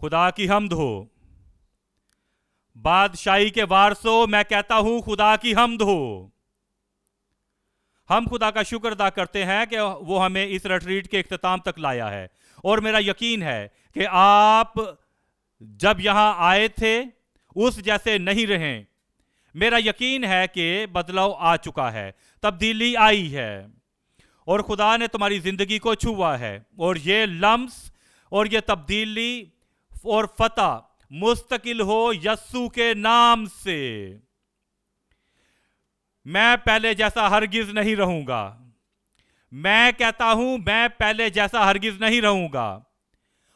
خدا کی حمد ہو. بادشاہی کے وارثوں میں کہتا ہوں خدا کی حمد ہو. ہم خدا کا شکر ادا کرتے ہیں کہ وہ ہمیں اس ریٹریٹ کے اختتام تک لایا ہے، اور میرا یقین ہے کہ آپ جب یہاں آئے تھے اس جیسے نہیں رہیں. میرا یقین ہے کہ بدلاؤ آ چکا ہے، تبدیلی آئی ہے، اور خدا نے تمہاری زندگی کو چھوا ہے، اور یہ لمس اور یہ تبدیلی اور فتح مستقل ہو یسوع کے نام سے. میں پہلے جیسا ہرگز نہیں رہوں گا. میں کہتا ہوں میں پہلے جیسا ہرگز نہیں رہوں گا،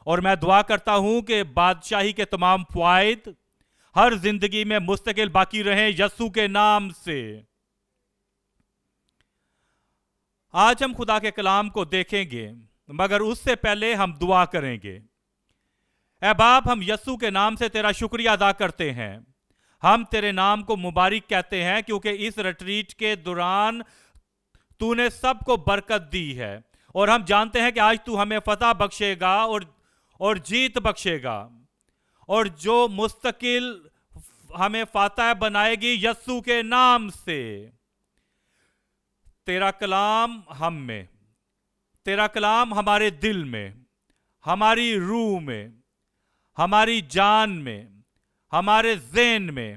اور میں دعا کرتا ہوں کہ بادشاہی کے تمام فوائد ہر زندگی میں مستقل باقی رہیں یسوع کے نام سے. آج ہم خدا کے کلام کو دیکھیں گے، مگر اس سے پہلے ہم دعا کریں گے. اے باپ، ہم یسوع کے نام سے تیرا شکریہ ادا کرتے ہیں. ہم تیرے نام کو مبارک کہتے ہیں کیونکہ اس ریٹریٹ کے دوران تو نے سب کو برکت دی ہے، اور ہم جانتے ہیں کہ آج تو ہمیں فتح بخشے گا اور جیت بخشے گا، اور جو مستقل ہمیں فاتح بنائے گی یسوع کے نام سے. تیرا کلام ہم میں، تیرا کلام ہمارے دل میں، ہماری روح میں، ہماری جان میں، ہمارے ذہن میں،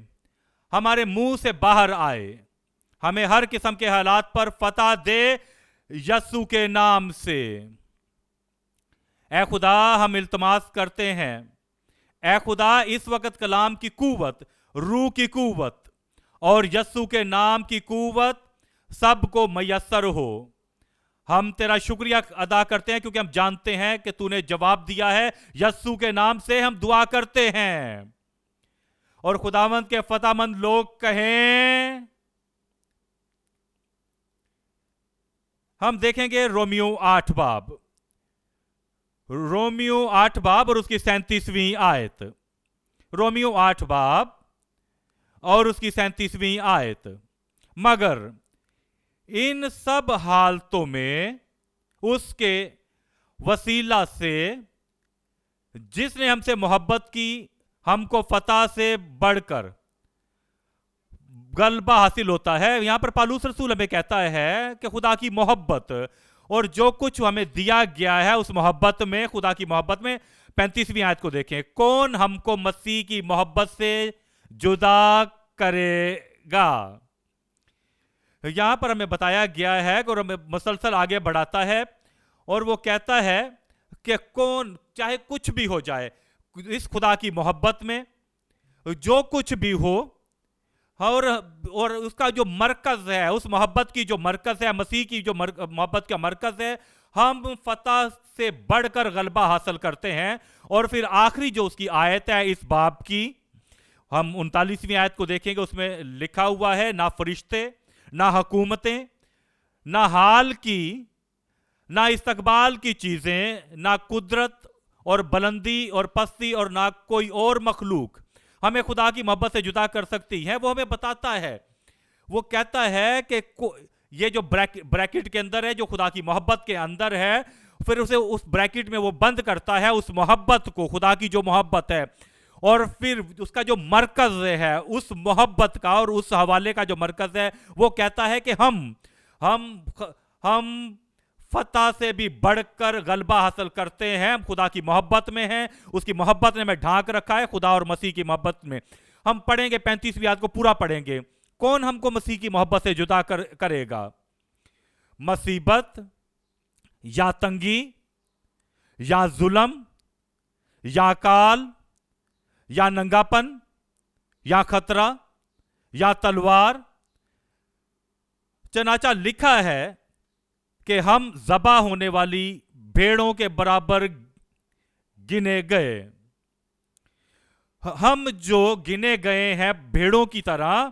ہمارے منہ سے باہر آئے. ہمیں ہر قسم کے حالات پر فتح دے یسوع کے نام سے. اے خدا، ہم التماس کرتے ہیں، اے خدا، اس وقت کلام کی قوت، روح کی قوت اور یسوع کے نام کی قوت سب کو میسر ہو. ہم تیرا شکریہ ادا کرتے ہیں کیونکہ ہم جانتے ہیں کہ تو نے جواب دیا ہے. یسوع کے نام سے ہم دعا کرتے ہیں، اور خداوند کے فتح مند لوگ کہیں. ہم دیکھیں گے رومیو 8 باب، رومیو 8 باب اور اس کی 37ویں آیت. رومیو 8 باب اور اس کی 37ویں آیت. مگر ان سب حالتوں میں اس کے وسیلہ سے جس نے ہم سے محبت کی ہم کو فتح سے بڑھ کر غلبہ حاصل ہوتا ہے. یہاں پر پالوس رسول ہمیں کہتا ہے کہ خدا کی محبت اور جو کچھ ہمیں دیا گیا ہے اس محبت میں، خدا کی محبت میں. 35ویں آیت کو دیکھیں. کون ہم کو مسیح کی محبت سے جدا کرے گا؟ یہاں پر ہمیں بتایا گیا ہے اور ہمیں مسلسل آگے بڑھاتا ہے، اور وہ کہتا ہے کہ کون، چاہے کچھ بھی ہو جائے اس خدا کی محبت میں، جو کچھ بھی ہو، اور اس کا جو مرکز ہے، اس محبت کی جو مرکز ہے، مسیح کی جو محبت کا مرکز ہے، ہم فتح سے بڑھ کر غلبہ حاصل کرتے ہیں. اور پھر آخری جو اس کی آیت ہے اس باب کی، ہم 39ویں آیت کو دیکھیں گے. اس میں لکھا ہوا ہے، نہ فرشتے، نہ حکومتیں، نہ حال کی، نہ استقبال کی چیزیں، نہ قدرت اور بلندی اور پستی، اور نہ کوئی اور مخلوق ہمیں خدا کی محبت سے جدا کر سکتی ہے. وہ ہمیں بتاتا ہے، وہ کہتا ہے کہ یہ جو بریکٹ کے اندر ہے، جو خدا کی محبت کے اندر ہے، پھر اسے اس بریکٹ میں وہ بند کرتا ہے اس محبت کو، خدا کی جو محبت ہے، اور پھر اس کا جو مرکز ہے اس محبت کا اور اس حوالے کا جو مرکز ہے، وہ کہتا ہے کہ ہم فتح سے بھی بڑھ کر غلبہ حاصل کرتے ہیں. ہم خدا کی محبت میں ہیں، اس کی محبت نے ہمیں ڈھانک رکھا ہے، خدا اور مسیح کی محبت میں. ہم پڑھیں گے 35ویں آیت کو پورا پڑھیں گے. کون ہم کو مسیح کی محبت سے جدا کرے گا؟ مصیبت یا تنگی یا ظلم یا کال یا ننگاپن یا خطرہ یا تلوار. چنانچہ لکھا ہے کہ ہم ذبح ہونے والی بھیڑوں کے برابر گنے گئے. ہم جو گنے گئے ہیں بھیڑوں کی طرح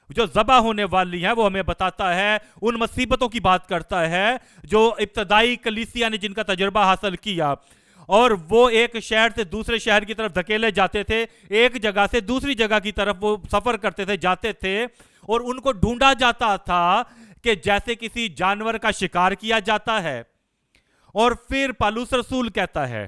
جو ذبح ہونے والی ہیں، وہ ہمیں بتاتا ہے، ان مصیبتوں کی بات کرتا ہے جو ابتدائی کلیسیا نے جن کا تجربہ حاصل کیا، اور وہ ایک شہر سے دوسرے شہر کی طرف دھکیلے جاتے تھے، ایک جگہ سے دوسری جگہ کی طرف وہ سفر کرتے تھے، جاتے تھے، اور ان کو ڈھونڈا جاتا تھا کہ جیسے کسی جانور کا شکار کیا جاتا ہے. اور پھر پالوس رسول کہتا ہے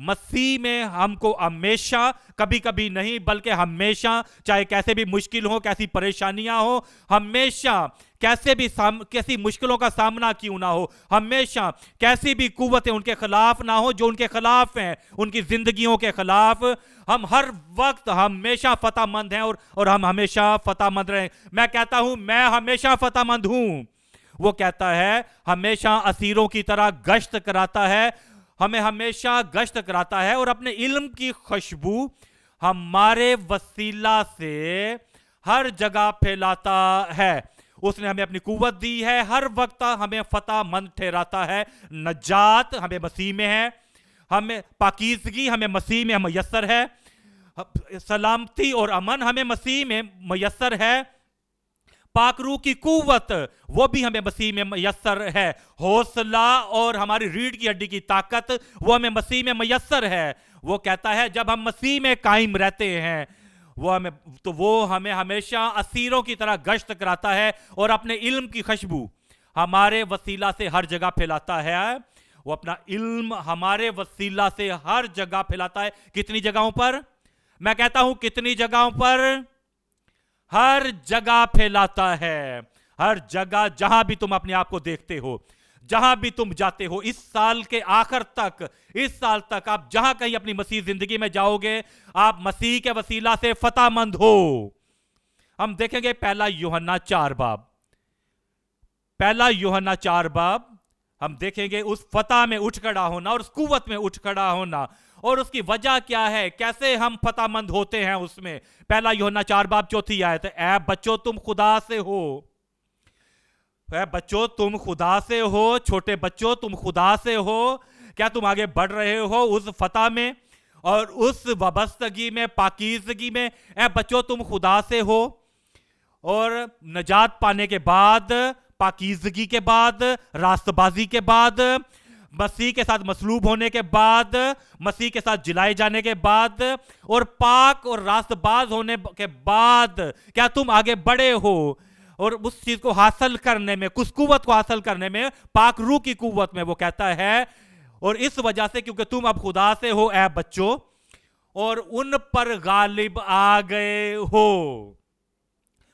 مسیح میں ہم کو ہمیشہ، کبھی کبھی نہیں بلکہ ہمیشہ، چاہے کیسے بھی مشکل ہو، کیسی پریشانیاں ہو، ہمیشہ کیسی مشکلوں کا سامنا کیوں نہ ہو، ہمیشہ کیسی بھی قوتیں ان کے خلاف نہ ہو جو ان کے خلاف ہیں، ان کی زندگیوں کے خلاف، ہم ہر وقت ہمیشہ فتح مند ہیں اور ہم ہمیشہ فتح مند رہیں۔ میں کہتا ہوں میں ہمیشہ فتح مند ہوں۔ وہ کہتا ہے ہمیشہ اسیروں کی طرح گشت کراتا ہے، ہمیں ہمیشہ گشت کراتا ہے، اور اپنے علم کی خوشبو ہمارے وسیلہ سے ہر جگہ پھیلاتا ہے۔ اس نے ہمیں اپنی قوت دی ہے، ہر وقت ہمیں فتح مند ٹھہراتا ہے۔ نجات ہمیں مسیح میں ہے، ہمیں پاکیزگی ہمیں مسیح میں میسر ہے، سلامتی اور امن ہمیں مسیح میں میسر ہے، پاک روح کی قوت وہ بھی ہمیں مسیح میں میسر ہے، حوصلہ اور ہماری ریڑھ کی ہڈی کی طاقت وہ ہمیں مسیح میں میسر ہے۔ وہ کہتا ہے جب ہم مسیح میں قائم رہتے ہیں وہ ہمیں ہمیشہ اسیروں کی طرح گشت کراتا ہے، اور اپنے علم کی خوشبو ہمارے وسیلہ سے ہر جگہ پھیلاتا ہے۔ وہ اپنا علم ہمارے وسیلہ سے ہر جگہ پھیلاتا ہے۔ کتنی جگہوں پر؟ میں کہتا ہوں کتنی جگہوں پر؟ ہر جگہ پھیلاتا ہے، ہر جگہ، جہاں بھی تم اپنے آپ کو دیکھتے ہو، جہاں بھی تم جاتے ہو، اس سال کے آخر تک، اس سال تک آپ جہاں کہیں اپنی مسیح زندگی میں جاؤ گے، آپ مسیح کے وسیلہ سے فتح مند ہو۔ ہم دیکھیں گے پہلا یوحنا 4 باب، پہلا یوحنا 4 باب ہم دیکھیں گے اس فتح میں اٹھ کھڑا ہونا اور اس قوت میں اٹھ کھڑا ہونا، اور اس کی وجہ کیا ہے، کیسے ہم فتح مند ہوتے ہیں اس میں۔ پہلا یوحنا 4 باب 4 آیت، اے بچوں تم خدا سے ہو، اے بچوں تم خدا سے ہو، چھوٹے بچوں تم خدا سے ہو۔ کیا تم آگے بڑھ رہے ہو اس فتح میں اور اس وابستگی میں، پاکیزگی میں؟ اے بچوں تم خدا سے ہو، اور نجات پانے کے بعد، پاکیزگی کے بعد، راست بازی کے بعد، مسیح کے ساتھ مصلوب ہونے کے بعد، مسیح کے ساتھ جلائے جانے کے بعد، اور پاک اور راست باز ہونے کے بعد کیا تم آگے بڑھے ہو اور اس چیز کو حاصل کرنے میں، کس قوت کو حاصل کرنے میں؟ پاک روح کی قوت میں۔ وہ کہتا ہے اور اس وجہ سے کیونکہ تم اب خدا سے ہو اے بچوں، اور ان پر غالب آ گئے ہو۔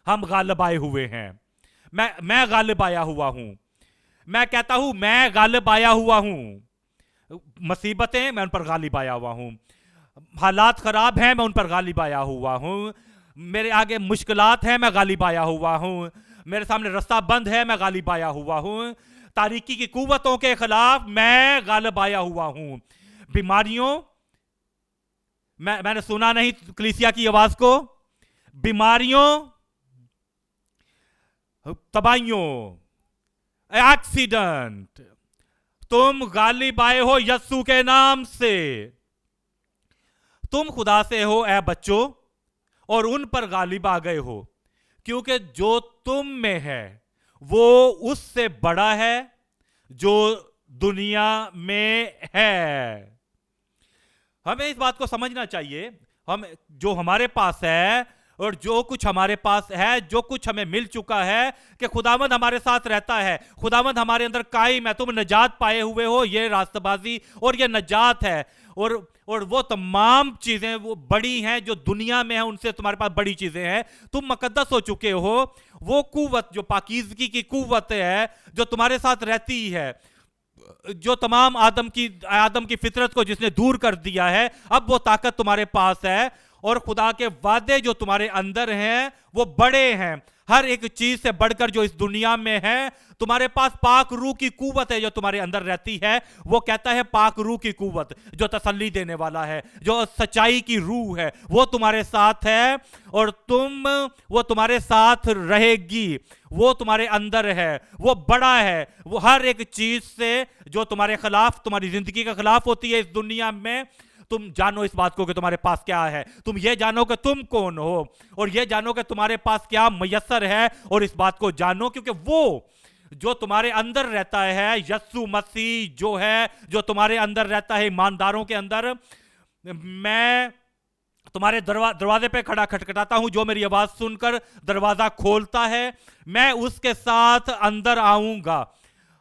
ہم غالب آئے ہوئے ہیں، میں غالب آیا ہوا ہوں۔ میں کہتا ہوں میں غالب آیا ہوا ہوں۔ مصیبتیں میں ان پر غالب آیا ہوا ہوں، حالات خراب ہیں میں ان پر غالب آیا ہوا ہوں، میرے آگے مشکلات ہیں میں غالب آیا ہوا ہوں، میرے سامنے رستہ بند ہے میں غالب آیا ہوا ہوں، تاریکی کی قوتوں کے خلاف میں غالب آیا ہوا ہوں، بیماریوں، میں نے سنا نہیں کلیسیا کی آواز کو، بیماریوں، تباہیوں، ایکسیڈنٹ، تم غالب آئے ہو یسوع کے نام سے۔ تم خدا سے ہو اے بچوں، اور ان پر غالب آ گئے ہو، کیونکہ جو تم میں ہے وہ اس سے بڑا ہے جو دنیا میں ہے۔ ہمیں اس بات کو سمجھنا چاہیے، جو ہمارے پاس ہے اور جو کچھ ہمارے پاس ہے، جو کچھ ہمیں مل چکا ہے، کہ خداوند ہمارے ساتھ رہتا ہے، خداوند ہمارے اندر قائم ہے، تم نجات پائے ہوئے ہو، یہ راستہ بازی اور یہ نجات ہے، اور وہ تمام چیزیں وہ بڑی ہیں جو دنیا میں ہیں، ان سے تمہارے پاس بڑی چیزیں ہیں، تم مقدس ہو چکے ہو۔ وہ قوت جو پاکیزگی کی قوت ہے جو تمہارے ساتھ رہتی ہے، جو تمام آدم کی فطرت کو جس نے دور کر دیا ہے، اب وہ طاقت تمہارے پاس ہے، اور خدا کے وعدے جو تمہارے اندر ہیں وہ بڑے ہیں، ہر ایک چیز سے بڑھ کر جو اس دنیا میں ہے۔ تمہارے پاس پاک روح کی قوت ہے جو تمہارے اندر رہتی ہے۔ وہ کہتا ہے پاک روح کی قوت جو تسلی دینے والا ہے، جو سچائی کی روح ہے، وہ تمہارے ساتھ ہے، اور وہ تمہارے ساتھ رہے گی، وہ تمہارے اندر ہے، وہ بڑا ہے، وہ ہر ایک چیز سے جو تمہارے خلاف، تمہاری زندگی کے خلاف ہوتی ہے اس دنیا میں۔ تم جانو اس بات کو کہ تمہارے پاس کیا ہے، تم یہ جانو کہ تم کون ہو، اور یہ جانو کہ تمہارے پاس کیا میسر ہے، اور اس بات کو جانو کیونکہ وہ جو تمہارے اندر رہتا ہے، یسوع مسیح جو ہے، جو تمہارے اندر رہتا ہے ایمانداروں کے اندر۔ میں تمہارے دروازے پہ کھڑا کھٹکھٹاتا ہوں، جو میری آواز سن کر دروازہ کھولتا ہے میں اس کے ساتھ اندر آؤں گا۔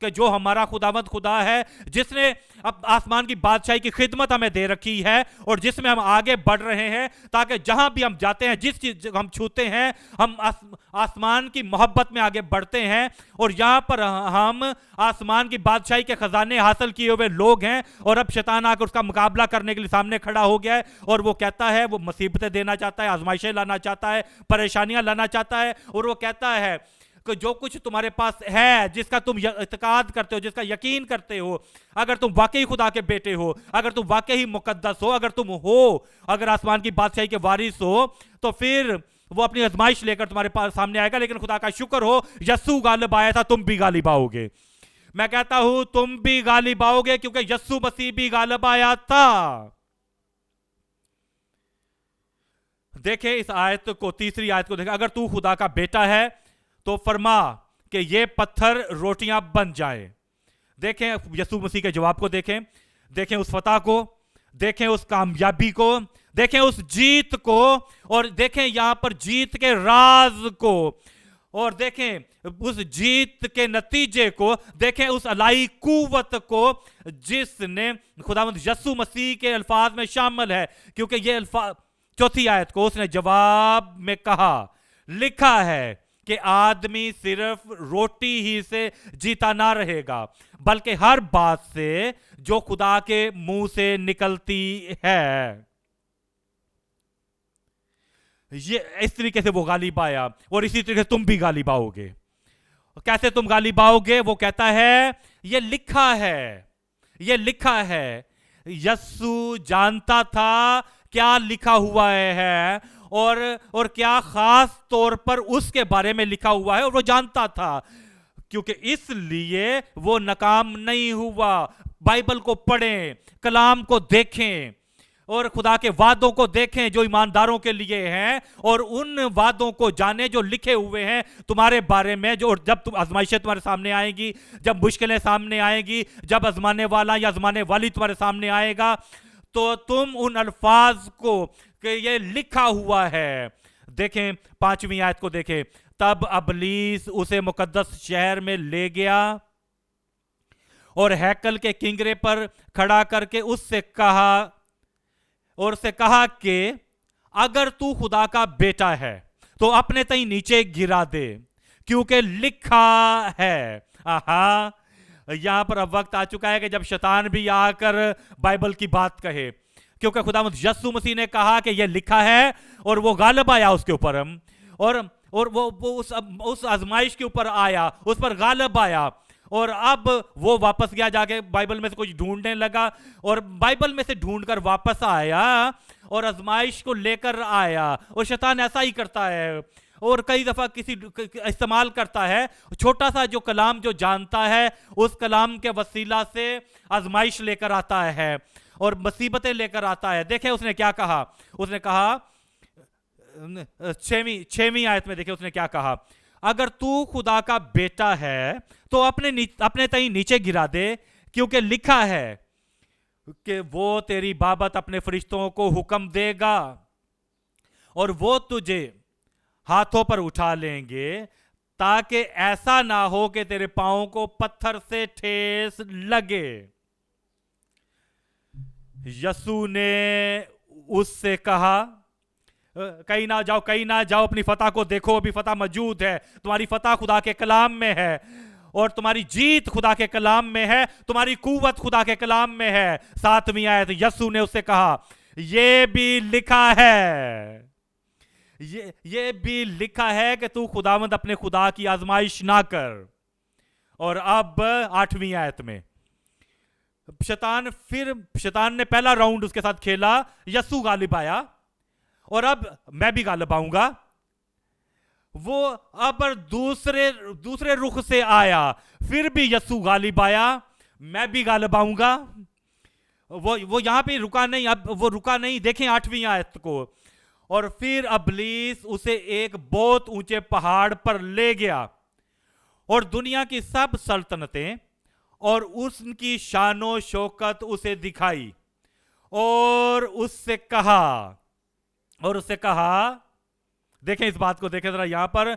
کہ جو ہمارا خداوند خدا ہے جس نے اب آسمان کی بادشاہی کی خدمت ہمیں دے رکھی ہے اور جس میں ہم آگے بڑھ رہے ہیں تاکہ جہاں بھی ہم جاتے ہیں جس چیز ہم چھوتے ہیں ہم آسمان کی محبت میں آگے بڑھتے ہیں اور یہاں پر ہم آسمان کی بادشاہی کے خزانے حاصل کیے ہوئے لوگ ہیں اور اب شیطان آ کر اس کا مقابلہ کرنے کے لیے سامنے کھڑا ہو گیا ہے اور وہ کہتا ہے وہ مصیبتیں دینا چاہتا ہے آزمائشیں لانا چاہتا ہے پریشانیاں لانا چاہتا ہے اور وہ کہتا ہے کہ جو کچھ تمہارے پاس ہے جس کا تم اعتقاد کرتے ہو جس کا یقین کرتے ہو اگر تم واقعی خدا کے بیٹے ہو اگر تم واقعی مقدس ہو اگر تم ہو اگر آسمان کی بادشاہی کے وارث ہو تو پھر وہ اپنی آزمائش لے کر تمہارے پاس سامنے آئے گا لیکن خدا کا شکر ہو یسوع غالب آیا تھا تم بھی غالب آؤ گے میں کہتا ہوں تم بھی غالب آؤ گے کیونکہ یسوع مسیح بھی غالب آیا تھا دیکھیں اس آیت کو تیسری آیت کو دیکھیں اگر تو خدا کا بیٹا ہے تو فرما کہ یہ پتھر روٹیاں بن جائیں دیکھیں یسوع مسیح کے جواب کو دیکھیں اس فتح کو دیکھیں اس کامیابی کو دیکھیں اس جیت کو اور دیکھیں یہاں پر جیت کے راز کو اور دیکھیں اس جیت کے نتیجے کو دیکھیں اس الہی قوت کو جس نے خداوند یسوع مسیح کے الفاظ میں شامل ہے کیونکہ یہ الفاظ چوتھی آیت کو اس نے جواب میں کہا لکھا ہے کہ آدمی صرف روٹی ہی سے جیتا نہ رہے گا بلکہ ہر بات سے جو خدا کے منہ سے نکلتی ہے یہ اس طریقے سے وہ غالب آیا اور اسی طریقے سے تم بھی غالب آؤ گے کیسے تم غالب آؤ گے وہ کہتا ہے یہ لکھا ہے یسوع جانتا تھا کیا لکھا ہوا ہے اور کیا خاص طور پر اس کے بارے میں لکھا ہوا ہے اور وہ جانتا تھا کیونکہ اس لیے وہ ناکام نہیں ہوا بائبل کو پڑھیں کلام کو دیکھیں اور خدا کے وعدوں کو دیکھیں جو ایمانداروں کے لیے ہیں اور ان وعدوں کو جانیں جو لکھے ہوئے ہیں تمہارے بارے میں جو جب تم آزمائشیں تمہارے سامنے آئیں گی جب مشکلیں سامنے آئیں گی جب آزمانے والا یا آزمانے والی تمہارے سامنے آئے گا تو تم ان الفاظ کو کہ یہ لکھا ہوا ہے دیکھیں 5ویں آیت کو دیکھیں تب ابلیس اسے مقدس شہر میں لے گیا اور ہیکل کے کنگرے پر کھڑا کر کے اس سے کہا کہ اگر تو خدا کا بیٹا ہے تو اپنے تئیں نیچے گرا دے کیونکہ لکھا ہے یہاں پر اب وقت آ چکا ہے کہ جب شیطان بھی آ کر بائبل کی بات کہے کیونکہ خداوند یسوع مسیح نے کہا کہ یہ لکھا ہے اور وہ غالب آیا اس کے اوپر اور وہ اس آزمائش کے اوپر آیا اس پر غالب آیا اور اب وہ واپس گیا جا کے بائبل میں سے کچھ ڈھونڈنے لگا اور بائبل میں سے ڈھونڈ کر واپس آیا اور آزمائش کو لے کر آیا اور شیطان ایسا ہی کرتا ہے اور کئی دفعہ کسی استعمال کرتا ہے چھوٹا سا جو کلام جو جانتا ہے اس کلام کے وسیلہ سے آزمائش لے کر آتا ہے اور مصیبتیں لے کر آتا ہے دیکھیں اس نے کیا کہا اس نے کہا 6ویں آیت میں دیکھیں اس نے کیا کہا اگر تو خدا کا بیٹا ہے تو اپنے تئیں نیچے گرا دے کیونکہ لکھا ہے کہ وہ تیری بابت اپنے فرشتوں کو حکم دے گا اور وہ تجھے ہاتھوں پر اٹھا لیں گے تاکہ ایسا نہ ہو کہ تیرے پاؤں کو پتھر سے ٹھیس لگے یسوع نے اس سے کہا کہیں نہ جاؤ اپنی فتح کو دیکھو ابھی فتح موجود ہے تمہاری فتح خدا کے کلام میں ہے اور تمہاری جیت خدا کے کلام میں ہے تمہاری قوت خدا کے کلام میں ہے 7ویں آیت یسوع نے اس سے کہا یہ بھی لکھا ہے یہ بھی لکھا ہے کہ تو خداوند اپنے خدا کی آزمائش نہ کر اور اب 8ویں آیت میں شیطان نے پہلا راؤنڈ اس کے ساتھ کھیلا یسوع غالب آیا اور اب میں بھی غالب آؤں گا وہ اب دوسرے رخ سے آیا پھر بھی یسوع غالب آیا میں بھی غالب آؤں گا وہ یہاں پہ رکا نہیں اب وہ رکا نہیں دیکھیں 8ویں آیت کو اور پھر ابلیس اسے ایک بہت اونچے پہاڑ پر لے گیا اور دنیا کی سب سلطنتیں اور اس کی شان و شوکت اسے دکھائی اور اس سے کہا دیکھیں اس بات کو دیکھیں ذرا یہاں پر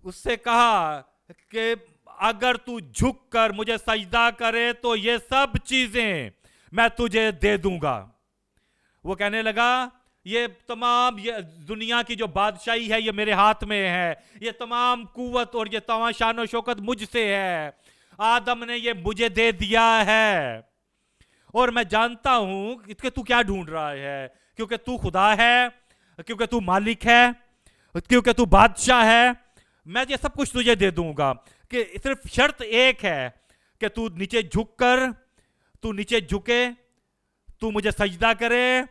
اس سے کہا کہ اگر تو جھک کر مجھے سجدہ کرے تو یہ سب چیزیں میں تجھے دے دوں گا. وہ کہنے لگا یہ تمام یہ دنیا کی جو بادشاہی ہے یہ میرے ہاتھ میں ہے, یہ تمام قوت اور یہ تمام شان و شوکت مجھ سے ہے, آدم نے یہ مجھے دے دیا ہے, اور میں جانتا ہوں کہ تو کیا ڈھونڈ رہا ہے, کیونکہ تو خدا ہے, کیونکہ تو مالک ہے, کیونکہ تو بادشاہ ہے, میں یہ سب کچھ تجھے دے دوں گا, کہ صرف شرط ایک ہے کہ تو نیچے جھکے, تو مجھے سجدہ کرے,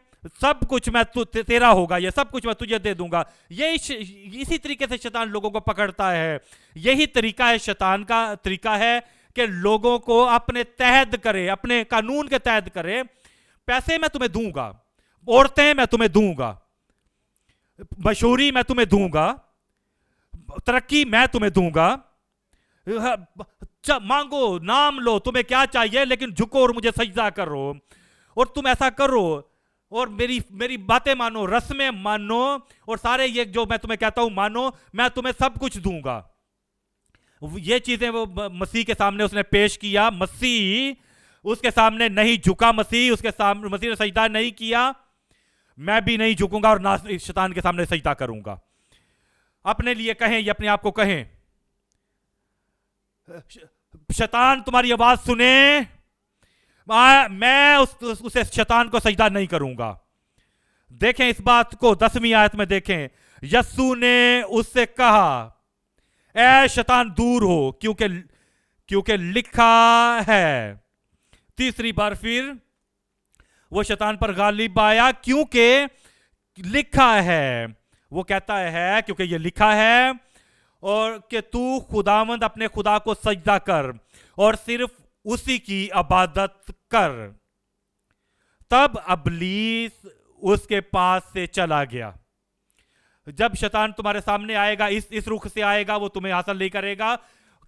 سب کچھ میں تیرا ہوگا, یہ سب کچھ میں تجھے دے دوں گا. اسی طریقے سے شیطان لوگوں کو پکڑتا ہے. یہی طریقہ ہے شیطان کا طریقہ ہے کہ لوگوں کو اپنے تحت کرے, اپنے قانون کے تحت کرے. پیسے میں تمہیں دوں گا, عورتیں میں تمہیں دوں گا, مشہوری میں تمہیں دوں گا, ترقی میں تمہیں دوں گا, مانگو, نام لو, تمہیں کیا چاہیے, لیکن جھکو اور مجھے سجدہ کرو, اور تم ایسا کرو, اور میری باتیں مانو, رسمیں مانو, اور سارے یہ جو میں تمہیں کہتا ہوں مانو, میں تمہیں سب کچھ دوں گا. یہ چیزیں وہ مسیح کے سامنے اس نے پیش کیا. مسیح اس کے سامنے نہیں جھکا, مسیح نے سجدہ نہیں کیا. میں بھی نہیں جھکوں گا اور نہ شیطان کے سامنے سجدہ کروں گا. اپنے لیے کہیں, یہ اپنے آپ کو کہیں, شیطان تمہاری آواز سنے, میں اسے شیطان کو سجدہ نہیں کروں گا. دیکھیں اس بات کو 10ویں آیت میں دیکھیں. یسوع نے اس سے کہا اے شیطان دور ہو, کیونکہ لکھا ہے. تیسری بار پھر وہ شیطان پر غالب آیا, کیونکہ لکھا ہے. وہ کہتا ہے کیونکہ یہ لکھا ہے, اور کہ تو خداوند اپنے خدا کو سجدہ کر اور صرف اسی کی عبادت کر. تب ابلیس اس کے پاس سے چلا گیا. جب شیطان تمہارے سامنے آئے گا, اس رخ سے آئے گا, وہ تمہیں حاصل نہیں کرے گا,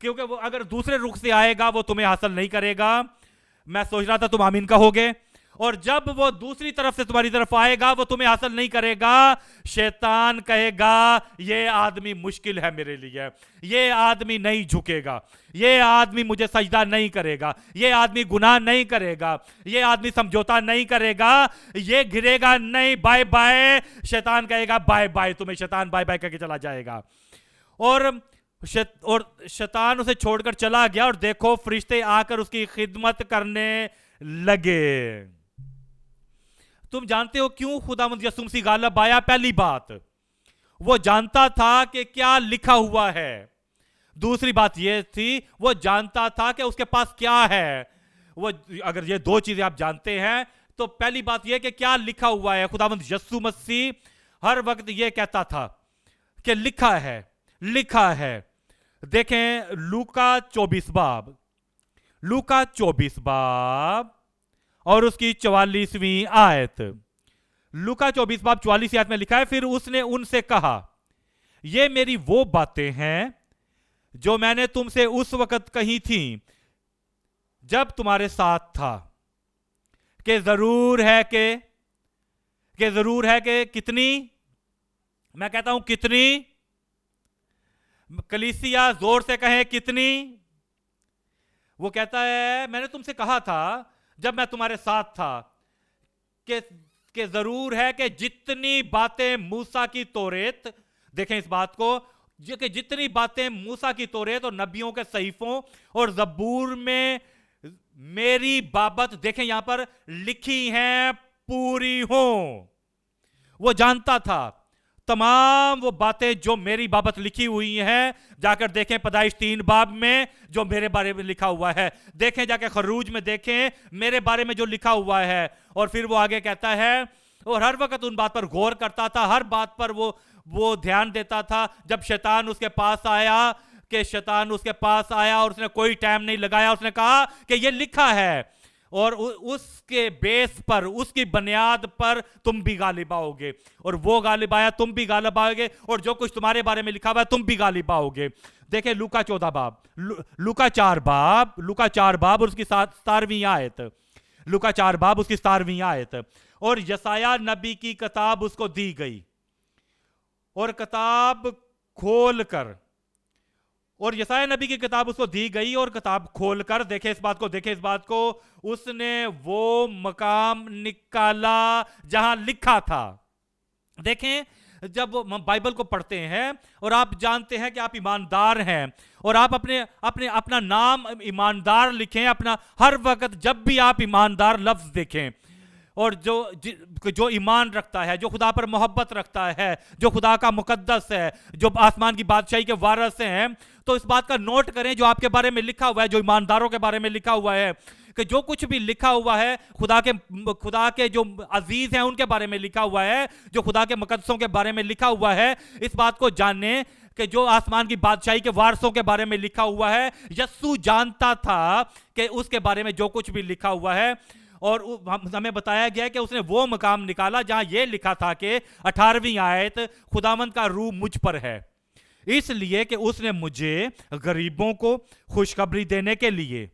کیونکہ وہ اگر دوسرے رخ سے آئے گا وہ تمہیں حاصل نہیں کرے گا. میں سوچ رہا تھا تم آمین کہوگے. اور جب وہ دوسری طرف سے تمہاری طرف آئے گا وہ تمہیں حاصل نہیں کرے گا. شیطان کہے گا یہ آدمی مشکل ہے میرے لیے, یہ آدمی نہیں جھکے گا, یہ آدمی مجھے سجدہ نہیں کرے گا, یہ آدمی گناہ نہیں کرے گا, یہ آدمی سمجھوتا نہیں کرے گا, یہ گرے گا نہیں, بائے بائے. شیطان کہے گا بائے بائے تمہیں, شیطان بائے بائے کہہ کے چلا جائے گا. اور شیطان اسے چھوڑ کر چلا گیا, اور دیکھو فرشتے آ کر اس کی خدمت کرنے لگے. تم جانتے ہو کیوں خداوند یسوع مسیح غالب آیا؟ پہلی بات, وہ جانتا تھا کہ کیا لکھا ہوا ہے. دوسری بات یہ تھی وہ جانتا تھا کہ اس کے پاس کیا ہے. وہ اگر یہ دو چیزیں آپ جانتے ہیں تو پہلی بات یہ کہ کیا لکھا ہوا ہے. خداوند یسوع مسیح ہر وقت یہ کہتا تھا کہ لکھا ہے, لکھا ہے. دیکھیں لوکا 24 باب اور اس کی 44ویں آیت. لوکا 24 باب 44 آیت میں لکھا ہے, پھر اس نے ان سے کہا یہ میری وہ باتیں ہیں جو میں نے تم سے اس وقت کہی تھیں جب تمہارے ساتھ تھا, کہ ضرور ہے کہ کتنی, میں کہتا ہوں کتنی, کلیسیا زور سے کہیں کتنی. وہ کہتا ہے میں نے تم سے کہا تھا جب میں تمہارے ساتھ تھا کہ ضرور ہے کہ جتنی باتیں موسیٰ کی توریت, دیکھیں اس بات کو, کہ جتنی باتیں موسیٰ کی توریت اور نبیوں کے صحیفوں اور زبور میں میری بابت, دیکھیں یہاں پر لکھی ہیں, پوری ہوں. وہ جانتا تھا تمام وہ باتیں جو میری بابت لکھی ہوئی ہیں. جا کر دیکھیں پیدائش 3 باب میں جو میرے بارے میں لکھا ہوا ہے, دیکھیں جا کے خروج میں دیکھیں میرے بارے میں جو لکھا ہوا ہے. اور پھر وہ آگے کہتا ہے, اور ہر وقت ان بات پر غور کرتا تھا, ہر بات پر وہ دھیان دیتا تھا. جب شیطان اس کے پاس آیا اور اس نے کوئی ٹائم نہیں لگایا, اس نے کہا کہ یہ لکھا ہے, اور اس کے بیس پر, اس کی بنیاد پر تم بھی غالب آؤ گے, اور وہ غالب آیا, تم بھی غالب آؤ گے, اور جو کچھ تمہارے بارے میں لکھا ہوا ہے تم بھی غالب آؤ گے. دیکھیں لوکا 4 باب اور اس کی 17ویں آیت. لوکا 4 باب اس کی 17ویں آیت. اور یسایہ نبی کی کتاب اس کو دی گئی, اور کتاب کھول کر اور یسایہ نبی کی کتاب اس کو دی گئی اور کتاب کھول کر دیکھے اس بات کو اس نے وہ مقام نکالا جہاں لکھا تھا. دیکھیں جب ہم بائبل کو پڑھتے ہیں اور آپ جانتے ہیں کہ آپ ایماندار ہیں اور آپ اپنا نام ایماندار لکھیں, اپنا ہر وقت جب بھی آپ ایماندار لفظ دیکھیں, اور جو ایمان رکھتا ہے, جو خدا پر محبت رکھتا ہے, جو خدا کا مقدس ہے, جو آسمان کی بادشاہی کے وارث ہیں, تو اس بات کا نوٹ کریں جو آپ کے بارے میں لکھا ہوا ہے, جو ایمانداروں کے بارے میں لکھا ہوا ہے, کہ جو کچھ بھی لکھا ہوا ہے خدا کے جو عزیز ہیں ان کے بارے میں لکھا ہوا ہے, جو خدا کے مقدسوں کے بارے میں لکھا ہوا ہے. اس بات کو جانیں کہ جو آسمان کی بادشاہی کے وارثوں کے بارے میں لکھا ہوا ہے, یسوع جانتا تھا کہ اس کے بارے میں جو کچھ بھی لکھا ہوا ہے. اور ہمیں بتایا گیا کہ اس نے وہ مقام نکالا جہاں یہ لکھا تھا کہ 18ویں آیت, خداوند کا روح مجھ پر ہے اس لیے کہ اس نے مجھے غریبوں کو خوشخبری دینے کے لیے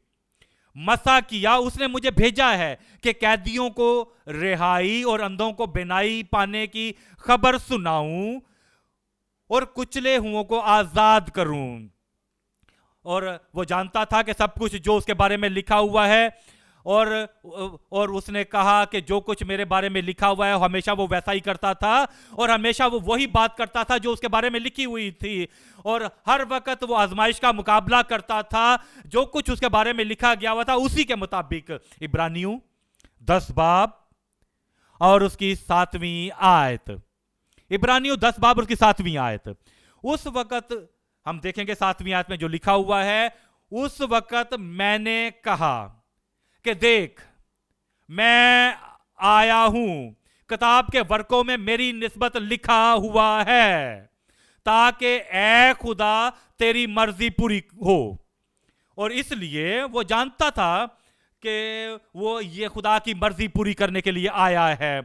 مسا کیا, اس نے مجھے بھیجا ہے کہ قیدیوں کو رہائی اور اندھوں کو بینائی پانے کی خبر سناؤں اور کچلے ہوئوں کو آزاد کروں. اور وہ جانتا تھا کہ سب کچھ جو اس کے بارے میں لکھا ہوا ہے, اور اس نے کہا کہ جو کچھ میرے بارے میں لکھا ہوا ہے ہمیشہ وہ ویسا ہی کرتا تھا, اور ہمیشہ وہ وہی بات کرتا تھا جو اس کے بارے میں لکھی ہوئی تھی, اور ہر وقت وہ آزمائش کا مقابلہ کرتا تھا. جو کچھ اس کے بارے میں لکھا گیا ہوا تھا اسی کے مطابق. عبرانیوں 10 باب اور اس کی 7ویں آیت, عبرانیوں 10 باب اور اس کی 7ویں آیت. اس وقت ہم دیکھیں گے 7ویں آیت میں جو لکھا ہوا ہے, اس وقت میں نے کہا کہ دیکھ میں آیا ہوں, کتاب کے ورقوں میں میری نسبت لکھا ہوا ہے تاکہ اے خدا تیری مرضی پوری ہو. اور اس لیے وہ جانتا تھا کہ وہ یہ خدا کی مرضی پوری کرنے کے لیے آیا ہے,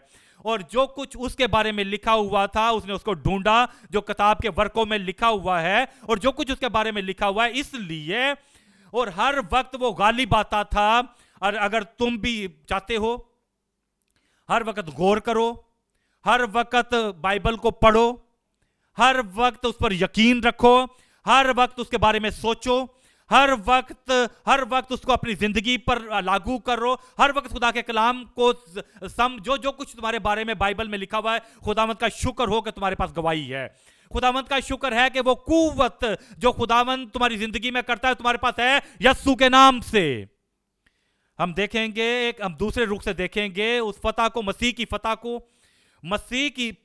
اور جو کچھ اس کے بارے میں لکھا ہوا تھا اس نے اس کو ڈھونڈا جو کتاب کے ورقوں میں لکھا ہوا ہے, اور جو کچھ اس کے بارے میں لکھا ہوا ہے اس لیے, اور ہر وقت وہ غالب آتا تھا. اور اگر تم بھی چاہتے ہو ہر وقت غور کرو, ہر وقت بائبل کو پڑھو, ہر وقت اس پر یقین رکھو, ہر وقت اس کے بارے میں سوچو, ہر وقت اس کو اپنی زندگی پر لاگو کرو, ہر وقت خدا کے کلام کو سمجھو. جو کچھ تمہارے بارے میں بائبل میں لکھا ہوا ہے, خداوند کا شکر ہو کہ تمہارے پاس گواہی ہے. خداوند کا شکر ہے کہ وہ قوت جو خداوند تمہاری زندگی میں کرتا ہے تمہارے پاس ہے یسوع کے نام سے. ہم دیکھیں گے, ہم دوسرے رخ سے دیکھیں گے اس فتح کو, مسیح کی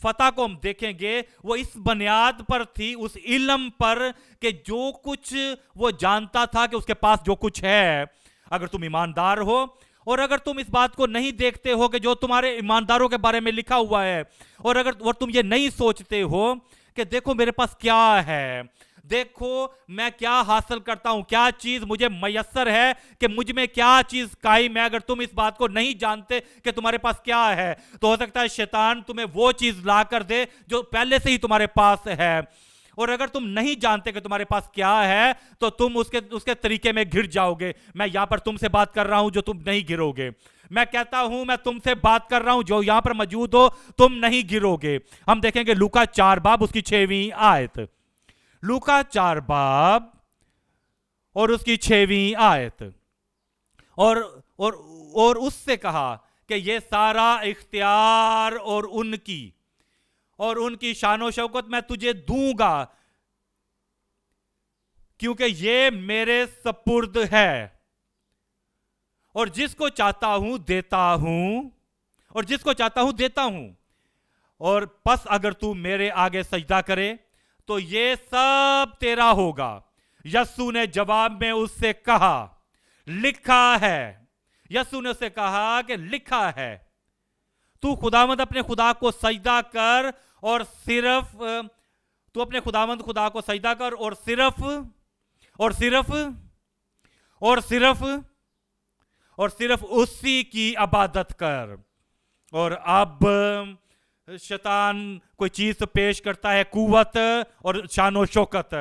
فتح کو ہم دیکھیں گے. وہ اس بنیاد پر تھی, اس علم پر کہ جو کچھ وہ جانتا تھا کہ اس کے پاس جو کچھ ہے, اگر تم ایماندار ہو اور اگر تم اس بات کو نہیں دیکھتے ہو کہ جو تمہارے ایمانداروں کے بارے میں لکھا ہوا ہے, اور تم یہ نہیں سوچتے ہو کہ دیکھو میرے پاس کیا ہے, دیکھو میں کیا حاصل کرتا ہوں, کیا چیز مجھے میسر ہے, کہ مجھ میں کیا چیز قائم ہے. اگر تم اس بات کو نہیں جانتے کہ تمہارے پاس کیا ہے, تو ہو سکتا ہے شیطان تمہیں وہ چیز لا کر دے جو پہلے سے ہی تمہارے پاس ہے. اور اگر تم نہیں جانتے کہ تمہارے پاس کیا ہے تو تم اس کے طریقے میں گر جاؤ گے. میں یہاں پر تم سے بات کر رہا ہوں جو تم نہیں گرو گے. میں کہتا ہوں میں تم سے بات کر رہا ہوں جو یہاں پر موجود ہو تم نہیں گرو گے. ہم دیکھیں گے لوکا 4 باب اس کی 6ویں آیت, لوکا 4 باب اور اس کی 6ویں آیت. اور اس سے کہا کہ یہ سارا اختیار اور ان کی شان و شوکت میں تجھے دوں گا کیونکہ یہ میرے سپرد ہے, اور جس کو چاہتا ہوں دیتا ہوں, اور پس اگر تو میرے آگے سجدہ کرے تو یہ سب تیرا ہوگا. یسوع نے جواب میں اس سے کہا لکھا ہے. یسوع نے اس سے کہا کہ لکھا ہے, تو خداوند اپنے خدا کو سجدہ کر اور صرف خدا کو سجدہ کر اور صرف اسی کی عبادت کر. اور اب شیطان کوئی چیز پیش کرتا ہے, قوت اور شان و شوکت,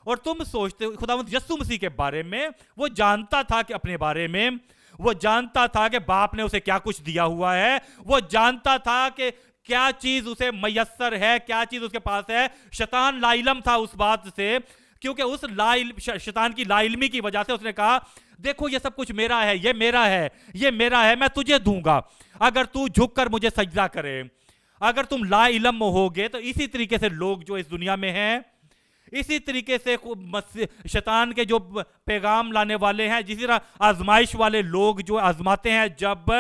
اور تم سوچتے خداوند یسوع مسیح کے بارے میں وہ جانتا تھا کہ اپنے بارے میں وہ جانتا تھا کہ باپ نے اسے کیا کچھ دیا ہوا ہے, وہ جانتا تھا کہ کیا چیز اسے میسر ہے, کیا چیز اس کے پاس ہے. شیطان لا علم تھا اس بات سے کیونکہ اس شیطان کی لا علمی کی وجہ سے اس نے کہا دیکھو یہ سب کچھ میرا ہے، یہ میرا ہے، یہ میرا ہے، میں تجھے دوں گا اگر تو جھک کر مجھے سجدہ کرے۔ اگر تم لا علم ہوگے تو اسی طریقے سے لوگ جو اس دنیا میں ہیں، اسی طریقے سے شیطان کے جو پیغام لانے والے ہیں، جسی طرح آزمائش والے لوگ جو آزماتے ہیں، جب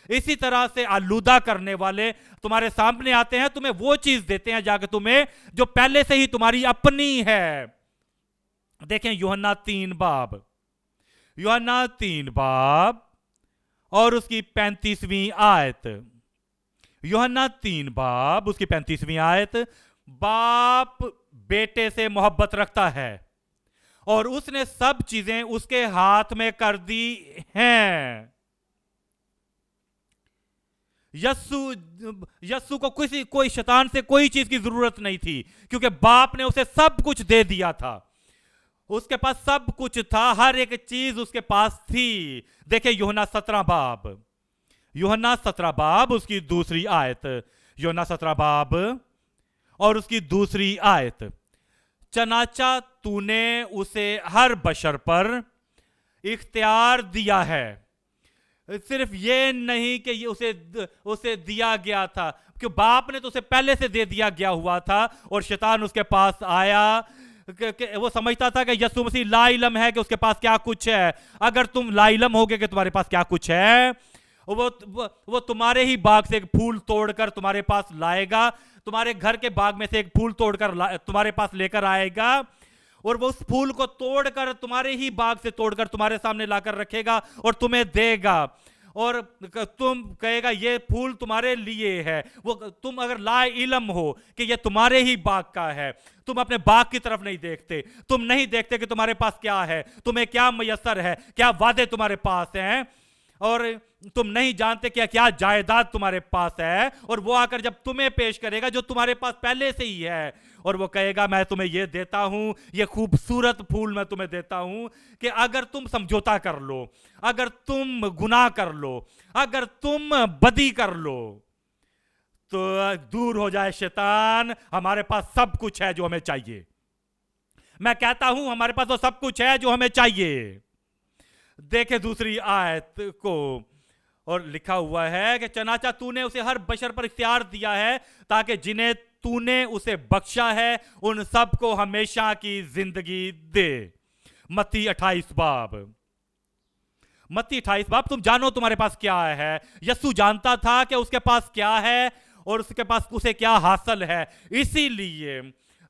اسی طرح سے آلودہ کرنے والے تمہارے سامنے آتے ہیں، تمہیں وہ چیز دیتے ہیں جا کے تمہیں جو پہلے سے ہی تمہاری اپنی ہے۔ دیکھیں یوحنا 3 باب اور اس کی 35ویں آیت۔ یوحنا 3 باب اس کی 35ویں آیت۔ باپ بیٹے سے محبت رکھتا ہے اور اس نے سب چیزیں اس کے ہاتھ میں کر دی ہیں۔ یسوع کو کوئی شیطان سے کوئی چیز کی ضرورت نہیں تھی، کیونکہ باپ نے اسے سب کچھ دے دیا تھا۔ اس کے پاس سب کچھ تھا، ہر ایک چیز اس کے پاس تھی۔ دیکھیں یوحنا 17 باب اس کی دوسری آیت۔ یوحنا 17 باب اور اس کی دوسری آیت۔ چنانچہ تو نے اسے ہر بشر پر اختیار دیا ہے۔ صرف یہ نہیں کہ اسے دیا گیا تھا، کہ باپ نے تو اسے پہلے سے دے دیا گیا ہوا تھا، اور شیطان اس کے پاس آیا کہ وہ سمجھتا تھا کہ یسوع مسیح لا علم ہے کہ اس کے پاس کیا کچھ ہے۔ اگر تم لا علم ہوگے کہ تمہارے پاس کیا کچھ ہے، وہ تمہارے ہی باغ سے ایک پھول توڑ کر تمہارے پاس لائے گا، تمہارے گھر کے باغ میں سے ایک پھول توڑ کر تمہارے پاس لے کر آئے گا، اور وہ اس پھول کو توڑ کر تمہارے ہی باغ سے توڑ کر تمہارے سامنے لا کر رکھے گا اور تمہیں دے گا، اور تم کہے گا یہ پھول تمہارے لیے ہے۔ وہ تم اگر لا علم ہو کہ یہ تمہارے ہی باغ کا ہے، تم اپنے باغ کی طرف نہیں دیکھتے، تم نہیں دیکھتے کہ تمہارے پاس کیا ہے، تمہیں کیا میسر ہے، کیا وعدے تمہارے پاس ہیں، اور تم نہیں جانتے کہ کیا جائیداد تمہارے پاس ہے، اور وہ آ کر جب تمہیں پیش کرے گا جو تمہارے پاس پہلے سے ہی ہے، اور وہ کہے گا میں تمہیں یہ دیتا ہوں، یہ خوبصورت پھول میں تمہیں دیتا ہوں کہ اگر تم سمجھوتا کر لو، اگر تم گناہ کر لو، اگر تم بدی کر لو، تو دور ہو جائے شیطان، ہمارے پاس سب کچھ ہے جو ہمیں چاہیے۔ میں کہتا ہوں ہمارے پاس وہ سب کچھ ہے جو ہمیں چاہیے۔ دیکھیں دوسری آیت کو، اور لکھا ہوا ہے کہ چنانچہ تو نے اسے ہر بشر پر اختیار دیا ہے تاکہ جنہیں تو نے اسے بخشا ہے ان سب کو ہمیشہ کی زندگی دے۔ متی 28 باب۔ تم جانو تمہارے پاس کیا ہے۔ یسوع جانتا تھا کہ اس کے پاس کیا ہے اور اس کے پاس اسے کیا حاصل ہے، اسی لیے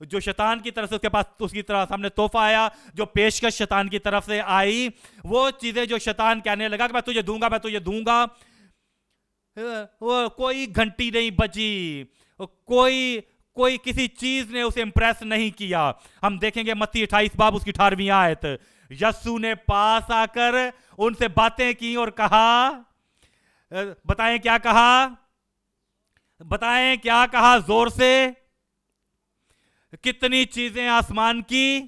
جو شیطان کی طرف سے اس کے پاس اس کی طرح سامنے تحفہ آیا، جو پیشکش شیطان کی طرف سے آئی، وہ چیزیں جو شیطان کہنے لگا کہ میں تجھے دوں گا، میں تجھے دوں گا، وہ کوئی گھنٹی نہیں بجی، کوئی کسی چیز نے اسے امپریس نہیں کیا۔ ہم دیکھیں گے متی 28 باب اس کی 18ویں آیت۔ یسوع نے پاس آ کر ان سے باتیں کی اور کہا، بتائیں کیا کہا زور سے، کتنی چیزیں آسمان کی،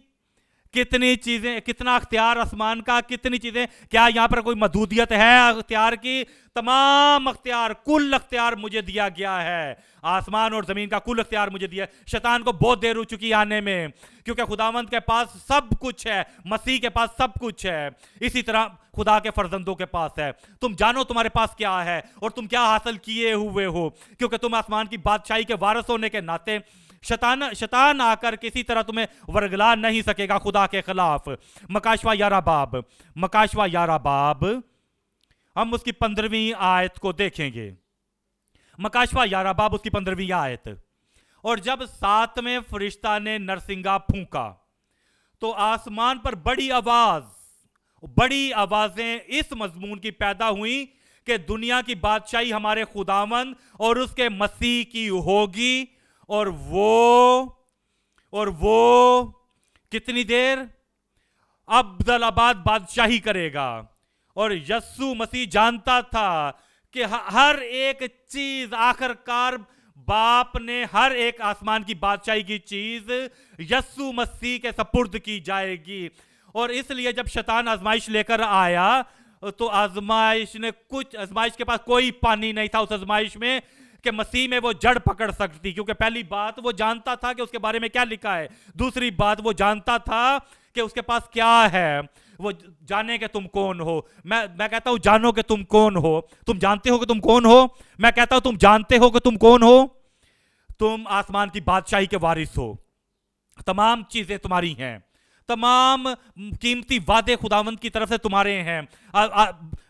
کتنی چیزیں، کتنا اختیار آسمان کا، کتنی چیزیں، کیا یہاں پر کوئی محدودیت ہے اختیار کی؟ تمام اختیار، کل اختیار مجھے دیا گیا ہے، آسمان اور زمین کا کل اختیار مجھے دیا ہے۔ شیطان کو بہت دیر ہو چکی آنے میں، کیونکہ خداوند کے پاس سب کچھ ہے، مسیح کے پاس سب کچھ ہے، اسی طرح خدا کے فرزندوں کے پاس ہے۔ تم جانو تمہارے پاس کیا ہے اور تم کیا حاصل کیے ہوئے ہو، کیونکہ تم آسمان کی بادشاہی کے وارث ہونے کے ناطے شیطان آ کر کسی طرح تمہیں ورگلا نہیں سکے گا خدا کے خلاف۔ مکاشوہ 11 باب ہم اس کی 15ویں آیت کو دیکھیں گے۔ مکاشوہ 11 باب اس کی 15ویں آیت۔ اور جب 7ویں فرشتہ نے نرسنگا پھونکا تو آسمان پر بڑی آوازیں اس مضمون کی پیدا ہوئیں کہ دنیا کی بادشاہی ہمارے خداوند اور اس کے مسیح کی ہوگی، اور وہ کتنی دیر؟ ابدالآباد بادشاہی کرے گا۔ اور یسوع مسیح جانتا تھا کہ ہر ایک چیز آخر کار باپ نے ہر ایک آسمان کی بادشاہی کی چیز یسوع مسیح کے سپرد کی جائے گی، اور اس لیے جب شیطان آزمائش لے کر آیا تو آزمائش کے پاس کوئی پانی نہیں تھا اس آزمائش میں کہ مسیح میں وہ جڑ پکڑ سکتی، کیونکہ پہلی بات وہ جانتا تھا کہ اس کے بارے میں کیا لکھا ہے، دوسری بات وہ جانتا تھا کہ اس کے پاس کیا ہے۔ وہ جانے کہ تم کون ہو، میں کہتا ہوں جانو کہ تم کون ہو۔ تم جانتے ہو کہ تم کون ہو؟ میں کہتا ہوں تم جانتے ہو کہ تم کون ہو؟ تم آسمان کی بادشاہی کے وارث ہو، تمام چیزیں تمہاری ہیں، تمام قیمتی وعدے خداوند کی طرف سے تمہارے ہیں،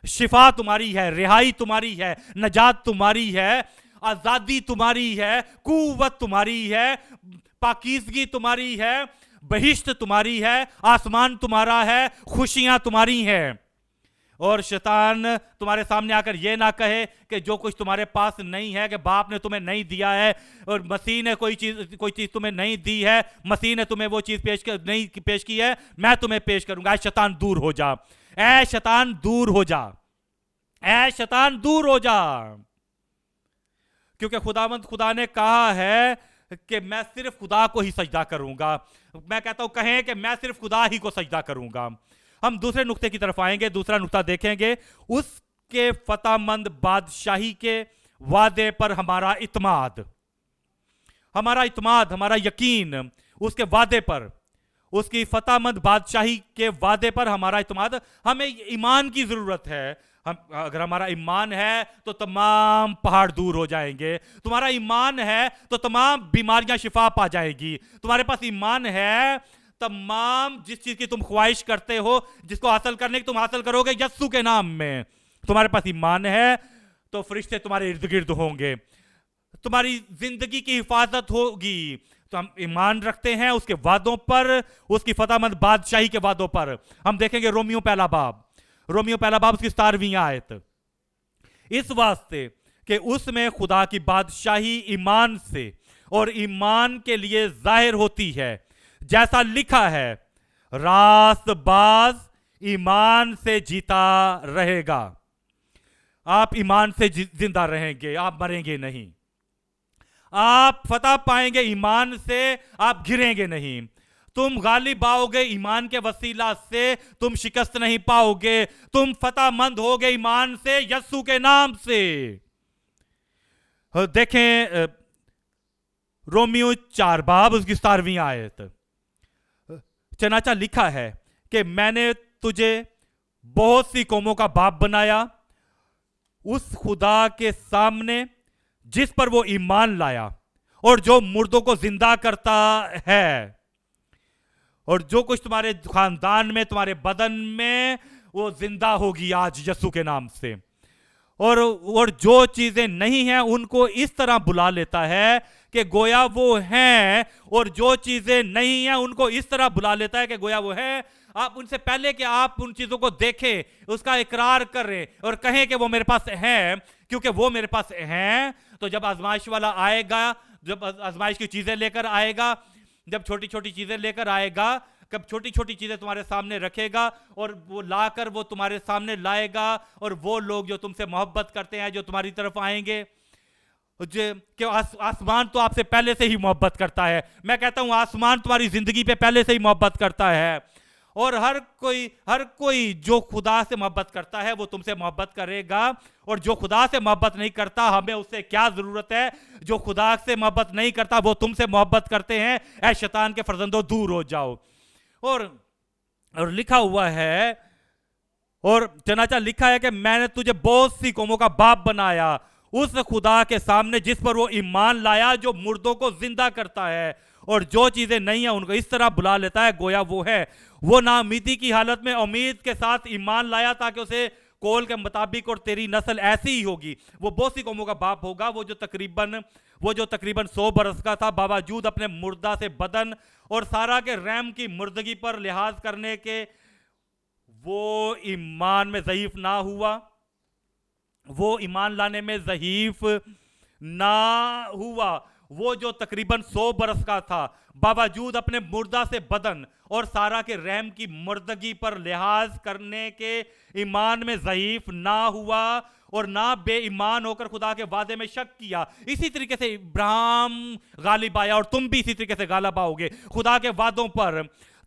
شفا تمہاری ہے، رہائی تمہاری ہے، نجات تمہاری ہے، آزادی تمہاری ہے، قوت تمہاری ہے، پاکیزگی تمہاری ہے، بہشت تمہاری ہے، آسمان تمہارا ہے، خوشیاں تمہاری ہیں۔ اور شیطان تمہارے سامنے آ کر یہ نہ کہے کہ جو کچھ تمہارے پاس نہیں ہے، کہ باپ نے تمہیں نہیں دیا ہے اور مسیح نے کوئی چیز تمہیں نہیں دی ہے، مسیح نے تمہیں وہ چیز نہیں پیش کی ہے، میں تمہیں پیش کروں گا۔ اے شیطان دور ہو جا، اے شیطان دور ہو جا، اے شیطان دور ہو جا۔ کیونکہ خدا نے کہا ہے کہ میں صرف خدا کو ہی سجدہ کروں گا۔ میں کہتا ہوں کہیں کہ میں صرف خدا ہی کو سجدہ کروں گا۔ ہم دوسرے نقطے کی طرف آئیں گے، دوسرا نقطہ دیکھیں گے، اس کے فتح مند بادشاہی کے وعدے پر ہمارا اعتماد، ہمارا یقین اس کے وعدے پر، اس کی فتح مند بادشاہی کے وعدے پر ہمارا اعتماد۔ ہمیں ایمان کی ضرورت ہے۔ اگر ہمارا ایمان ہے تو تمام پہاڑ دور ہو جائیں گے، تمہارا ایمان ہے تو تمام بیماریاں شفا پا جائے گی، تمہارے پاس ایمان ہے تمام جس چیز کی تم خواہش کرتے ہو، جس کو حاصل کرنے کی تم حاصل کرو گے یسوع کے نام میں۔ تمہارے پاس ایمان ہے تو فرشتے تمہارے ارد گرد ہوں گے، تمہاری زندگی کی حفاظت ہوگی۔ تو ہم ایمان رکھتے ہیں اس کے وعدوں پر، اس کی فتح مند بادشاہی کے وعدوں پر۔ ہم دیکھیں گے رومیو پہلا باب اس کی 17ویں آیت، اس واسطے کہ اس میں خدا کی بادشاہی ایمان سے اور ایمان کے لیے ظاہر ہوتی ہے، جیسا لکھا ہے، راست باز ایمان سے جیتا رہے گا۔ آپ ایمان سے زندہ رہیں گے، آپ مریں گے نہیں، آپ فتح پائیں گے ایمان سے، آپ گریں گے نہیں، تم غالب آؤ گے ایمان کے وسیلہ سے، تم شکست نہیں پاؤ گے، تم فتح مند ہوگے ایمان سے، یسوع کے نام سے۔ دیکھیں رومیو 4 باب اس کی 17ویں آیت، چنانچہ لکھا ہے کہ میں نے تجھے بہت سی قوموں کا باپ بنایا، اس خدا کے سامنے جس پر وہ ایمان لایا اور جو مردوں کو زندہ کرتا ہے، اور جو کچھ تمہارے خاندان میں، تمہارے بدن میں، وہ زندہ ہوگی آج یسوع کے نام سے۔ اور جو چیزیں نہیں ہیں ان کو اس طرح بلا لیتا ہے کہ گویا وہ ہیں، اور جو چیزیں نہیں ہیں ان کو اس طرح بلا لیتا ہے کہ گویا وہ ہیں۔ آپ ان سے پہلے کہ آپ ان چیزوں کو دیکھیں، اس کا اقرار کریں اور کہیں کہ وہ میرے پاس ہیں، کیونکہ وہ میرے پاس ہیں، تو جب آزمائش والا آئے گا، جب آزمائش کی چیزیں لے کر آئے گا، جب چھوٹی چھوٹی چیزیں لے کر آئے گا، کب چھوٹی چھوٹی چیزیں تمہارے سامنے رکھے گا اور وہ لا کر وہ تمہارے سامنے لائے گا، اور وہ لوگ جو تم سے محبت کرتے ہیں، جو تمہاری طرف آئیں گے، کہ آسمان تو آپ سے پہلے سے ہی محبت کرتا ہے۔ میں کہتا ہوں آسمان تمہاری زندگی پہ پہلے سے ہی محبت کرتا ہے، اور ہر کوئی جو خدا سے محبت کرتا ہے وہ تم سے محبت کرے گا، اور جو خدا سے محبت نہیں کرتا ہمیں اس سے کیا ضرورت ہے؟ جو خدا سے محبت نہیں کرتا وہ تم سے محبت کرتے ہیں۔ اے شیطان کے فرزندوں دور ہو جاؤ۔ اور لکھا ہوا ہے، اور چنانچہ لکھا ہے کہ میں نے تجھے بہت سی قوموں کا باپ بنایا، اس خدا کے سامنے جس پر وہ ایمان لایا، جو مردوں کو زندہ کرتا ہے، اور جو چیزیں نہیں ہیں ان کو اس طرح بلا لیتا ہے گویا وہ ہے۔ وہ ناامیدی کی حالت میں امید کے ساتھ ایمان لایا تاکہ اسے قول کے مطابق، اور تیری نسل ایسی ہی ہوگی۔ وہ بہت سی قوموں کا باپ ہوگا، وہ جو تقریباً 100 برس کا تھا، باوجود اپنے مردہ سے بدن اور سارا کے رحم کی مردگی پر لحاظ کرنے کے وہ ایمان میں ضعیف نہ ہوا، وہ ایمان لانے میں ضعیف نہ ہوا۔ وہ جو تقریباً 100 برس کا تھا، باوجود اپنے مردہ سے بدن اور سارا کے رحم کی مردگی پر لحاظ کرنے کے ایمان میں ضعیف نہ ہوا، اور نہ بے ایمان ہو کر خدا کے وعدے میں شک کیا۔ اسی طریقے سے ابراہیم غالب آیا، اور تم بھی اسی طریقے سے غالب آؤ گے خدا کے وعدوں پر۔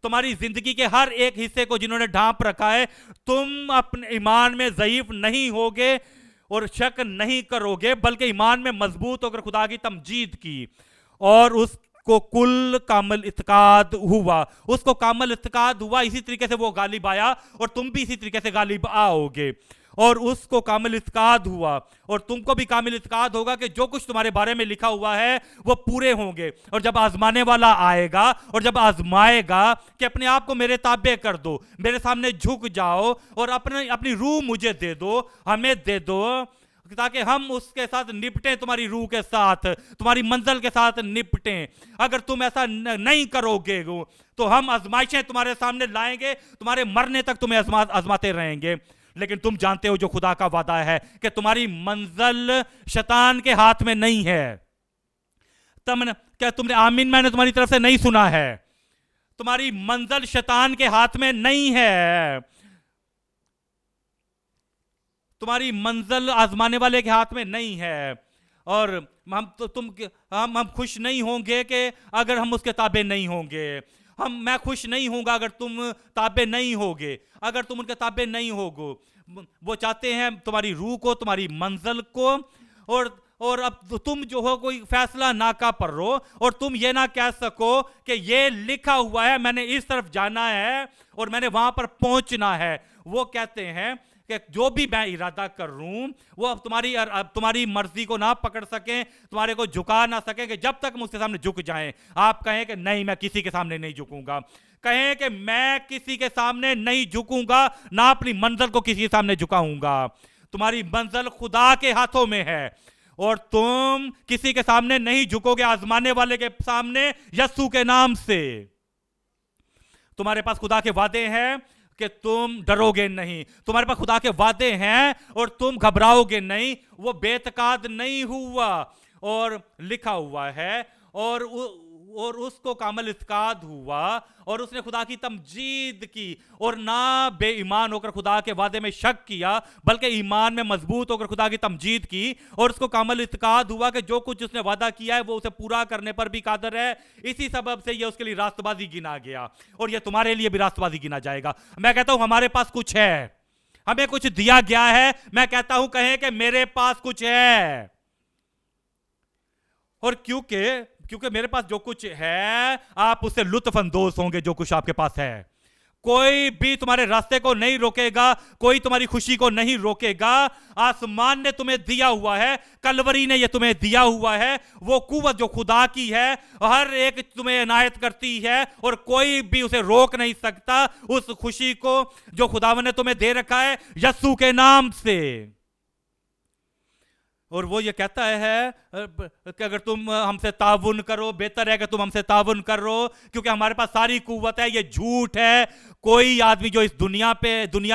تمہاری زندگی کے ہر ایک حصے کو جنہوں نے ڈھانپ رکھا ہے، تم اپنے ایمان میں ضعیف نہیں ہوگے، اور شک نہیں کرو گے بلکہ ایمان میں مضبوط ہو کر خدا کی تمجید کی، اور اس کو کل کامل اعتقاد ہوا، اس کو کامل اعتقاد ہوا، اسی طریقے سے وہ غالب آیا اور تم بھی اسی طریقے سے غالب آؤ گے، اور اس کو کامل اعتقاد ہوا اور تم کو بھی کامل اعتقاد ہوگا کہ جو کچھ تمہارے بارے میں لکھا ہوا ہے وہ پورے ہوں گے۔ اور جب آزمانے والا آئے گا اور جب آزمائے گا کہ اپنے آپ کو میرے تابع کر دو، میرے سامنے جھک جاؤ اور اپنی روح مجھے دے دو، ہمیں دے دو، تاکہ ہم اس کے ساتھ نپٹیں، تمہاری روح کے ساتھ، تمہاری منزل کے ساتھ نپٹیں۔ اگر تم ایسا نہیں کرو گے تو ہم آزمائشیں تمہارے سامنے لائیں گے، تمہارے مرنے تک تمہیں آزماتے رہیں گے۔ لیکن تم جانتے ہو جو خدا کا وعدہ ہے کہ تمہاری منزل شیطان کے ہاتھ میں نہیں ہے۔ کیا تم نے آمین میں نے تمہاری طرف سے نہیں سنا ہے؟ تمہاری منزل شیطان کے ہاتھ میں نہیں ہے، تمہاری منزل آزمانے والے کے ہاتھ میں نہیں ہے۔ اور ہم خوش نہیں ہوں گے کہ اگر ہم اس کے تابع نہیں ہوں گے، میں خوش نہیں ہوں گا اگر تم تابع نہیں ہوگے، اگر تم ان کے تابع نہیں ہوگو۔ وہ چاہتے ہیں تمہاری روح کو، تمہاری منزل کو، اور اب تم جو ہو کوئی فیصلہ ناکا پر رو اور تم یہ نہ کہہ سکو کہ یہ لکھا ہوا ہے میں نے اس طرف جانا ہے اور میں نے وہاں پر پہنچنا ہے۔ وہ کہتے ہیں کہ جو بھی میں ارادہ کر رہوں وہ اب تمہاری مرضی کو نہ پکڑ سکیں، تمہارے کو جھکا نہ سکیں، کہ جب تک مجھ کے سامنے جھک جائیں آپ کہیں کہ نہیں میں کسی کے سامنے نہیں جھکوں گا، کہیں کہ میں کسی کے سامنے نہیں جھکوں گا، نہ اپنی منزل کو کسی کے سامنے جھکاؤں گا۔ تمہاری منزل خدا کے ہاتھوں میں ہے اور تم کسی کے سامنے نہیں جھکو گے، آزمانے والے کے سامنے یسوع کے نام سے۔ تمہارے پاس خدا کے وعدے ہیں کہ تم ڈرو گے نہیں، تمہارے پاس خدا کے وعدے ہیں اور تم گھبراؤ گے نہیں۔ وہ بے اعتقاد نہیں ہوا اور لکھا ہوا ہے، اور اس کو کامل اعتقاد ہوا اور اس نے خدا کی تمجید کی، اور نہ بے ایمان ہو کر خدا کے وعدے میں شک کیا بلکہ ایمان میں مضبوط ہو کر خدا کی تمجید کی، اور اس کو کامل اعتقاد ہوا کہ جو کچھ اس نے وعدہ کیا ہے وہ اسے پورا کرنے پر بھی قادر ہے۔ اسی سبب سے یہ اس کے لیے راست بازی گنا گیا، اور یہ تمہارے لیے بھی راست بازی گنا جائے گا۔ میں کہتا ہوں ہمارے پاس کچھ ہے، ہمیں کچھ دیا گیا ہے۔ میں کہتا ہوں کہیں کہ میرے پاس کچھ ہے، اور کیونکہ میرے پاس جو کچھ ہے آپ اس سے لطف اندوز ہوں گے۔ جو کچھ آپ کے پاس ہے کوئی بھی تمہارے راستے کو نہیں روکے گا، کوئی تمہاری خوشی کو نہیں روکے گا۔ آسمان نے تمہیں دیا ہوا ہے، کلوری نے یہ تمہیں دیا ہوا ہے، وہ قوت جو خدا کی ہے ہر ایک تمہیں عنایت کرتی ہے، اور کوئی بھی اسے روک نہیں سکتا اس خوشی کو جو خداوند نے تمہیں دے رکھا ہے یسوع کے نام سے۔ اور وہ یہ کہتا ہے کہ اگر تم ہم سے تعاون کرو، بہتر ہے کہ تم ہم سے تعاون کرو، کیونکہ ہمارے پاس ساری قوت ہے۔ یہ جھوٹ ہے، کوئی آدمی جو اس دنیا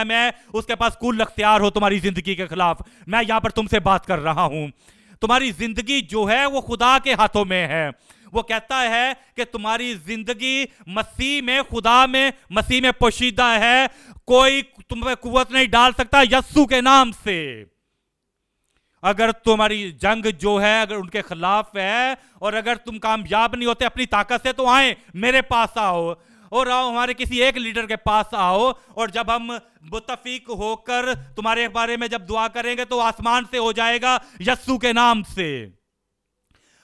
میں ہے اس کے پاس کل اختیار ہو تمہاری زندگی کے خلاف۔ میں یہاں پر تم سے بات کر رہا ہوں، تمہاری زندگی جو ہے وہ خدا کے ہاتھوں میں ہے۔ وہ کہتا ہے کہ تمہاری زندگی مسیح میں، خدا میں، مسیح میں پوشیدہ ہے، کوئی تمہیں قوت نہیں ڈال سکتا یسوع کے نام سے۔ اگر تمہاری جنگ جو ہے اگر ان کے خلاف ہے اور اگر تم کامیاب نہیں ہوتے اپنی طاقت سے، تو آئیں میرے پاس آؤ، اور آؤ ہمارے کسی ایک لیڈر کے پاس آؤ، اور جب ہم متفق ہو کر تمہارے بارے میں جب دعا کریں گے تو آسمان سے ہو جائے گا یسوع کے نام سے۔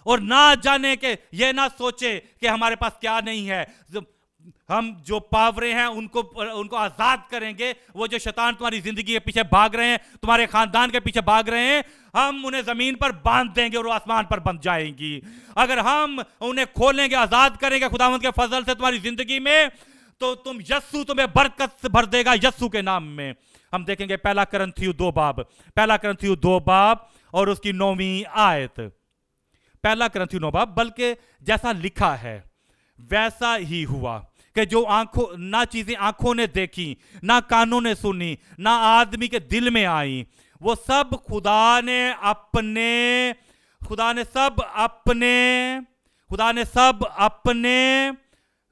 اور نہ جانے کہ یہ نہ سوچے کہ ہمارے پاس کیا نہیں ہے، ہم جو پاوریں ہیں ان کو آزاد کریں گے۔ وہ جو شیطان تمہاری زندگی کے پیچھے بھاگ رہے ہیں، تمہارے خاندان کے پیچھے بھاگ رہے ہیں، ہم انہیں زمین پر باندھ دیں گے اور وہ آسمان پر بن جائیں گی۔ اگر ہم انہیں کھولیں گے، آزاد کریں گے خداوند کے فضل سے تمہاری زندگی میں، تو یسوع تمہیں برکت سے بھر دے گا یسوع کے نام میں۔ ہم دیکھیں گے پہلا کرنتھیو 2 باب اور اس کی 9ویں آیت۔ پہلا کرنتھیو 9 باب، بلکہ جیسا لکھا ہے ویسا ہی ہوا کہ جو نہ چیزیں آنکھوں نے دیکھی، نہ کانوں نے سنی، نہ آدمی کے دل میں آئیں، وہ سب خدا نے سب اپنے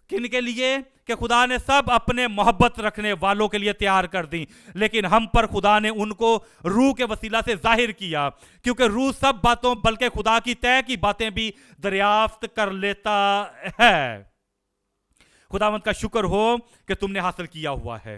کن کے لیے؟ کہ خدا نے سب اپنے محبت رکھنے والوں کے لیے تیار کر دیں، لیکن ہم پر خدا نے ان کو روح کے وسیلہ سے ظاہر کیا، کیونکہ روح سب باتوں بلکہ خدا کی طے کی باتیں بھی دریافت کر لیتا ہے۔ خداوند کا شکر ہو کہ تم نے حاصل کیا ہوا ہے،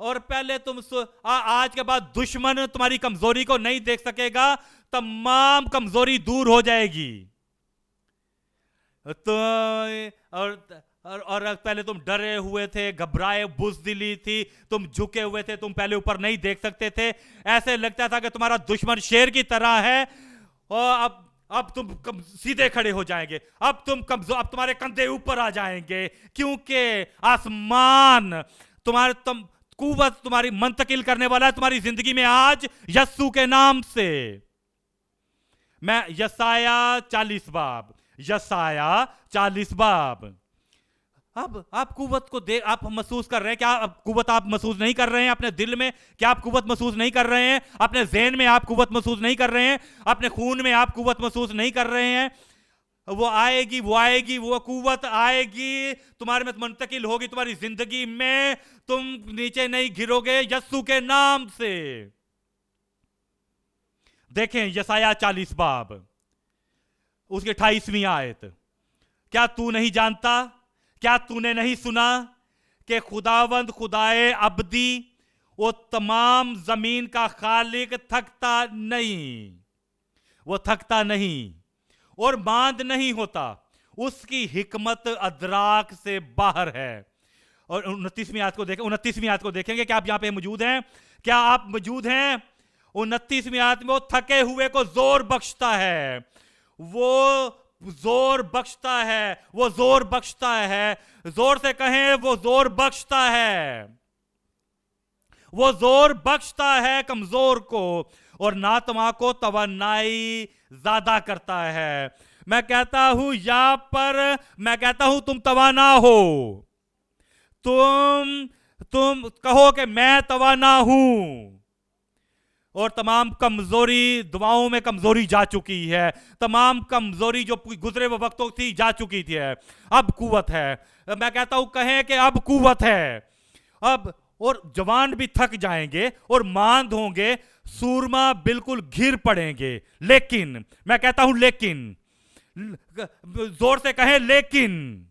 اور پہلے تم آج کے بعد دشمن تمہاری کمزوری کو نہیں دیکھ سکے گا، تمام کمزوری دور ہو جائے گی. تو اور پہلے تم ڈرے ہوئے تھے، گھبرائے، بزدلی تھی، تم جھکے ہوئے تھے، تم پہلے اوپر نہیں دیکھ سکتے تھے، ایسے لگتا تھا کہ تمہارا دشمن شیر کی طرح ہے، اور اب تم سیدھے کھڑے ہو جائیں گے، اب تمہارے کندھے اوپر آ جائیں گے، کیونکہ آسمان قوت تمہاری منتقل کرنے والا ہے تمہاری زندگی میں آج یسوع کے نام سے. میں یسایہ 40 باب. اب آپ قوت کو آپ محسوس کر رہے ہیں؟ کیا قوت آپ محسوس نہیں کر رہے ہیں اپنے دل میں؟ کیا آپ قوت محسوس نہیں کر رہے ہیں اپنے ذہن میں؟ آپ قوت محسوس نہیں کر رہے ہیں اپنے خون میں؟ آپ قوت محسوس نہیں کر رہے ہیں؟ وہ آئے گی، وہ قوت آئے گی، تمہارے میں منتقل ہوگی تمہاری زندگی میں، تم نیچے نہیں گرو گے یسوع کے نام سے. دیکھیں یسایہ 40 باب اس کی 28ویں آیت. کیا تو نہیں جانتا، کیا تو نے نہیں سنا کہ خداوند خدائے ابدی، وہ تمام زمین کا خالق تھکتا نہیں اور ماند نہیں ہوتا، اس کی حکمت ادراک سے باہر ہے. اور 29ویں آیت کو دیکھیں گے. کیا آپ یہاں پہ موجود ہیں؟ کیا آپ موجود ہیں؟ 29ویں آیت میں وہ تھکے ہوئے کو زور بخشتا ہے، وہ زور بخشتا ہے. زور سے کہیں، وہ زور بخشتا ہے کمزور کو، اور ناتواں کو توانائی زیادہ کرتا ہے. میں کہتا ہوں تم توانا ہو، تم کہو کہ میں توانا ہوں. اور تمام کمزوری، دعاؤں میں کمزوری جا چکی ہے، تمام کمزوری جو گزرے وہ وقتوں تھی جا چکی تھی، اب قوت ہے. میں کہتا ہوں کہیں کہ اب قوت ہے. اب اور جوان بھی تھک جائیں گے اور ماند ہوں گے، سورما بالکل گر پڑیں گے. لیکن میں کہتا ہوں لیکن، زور سے کہیں لیکن،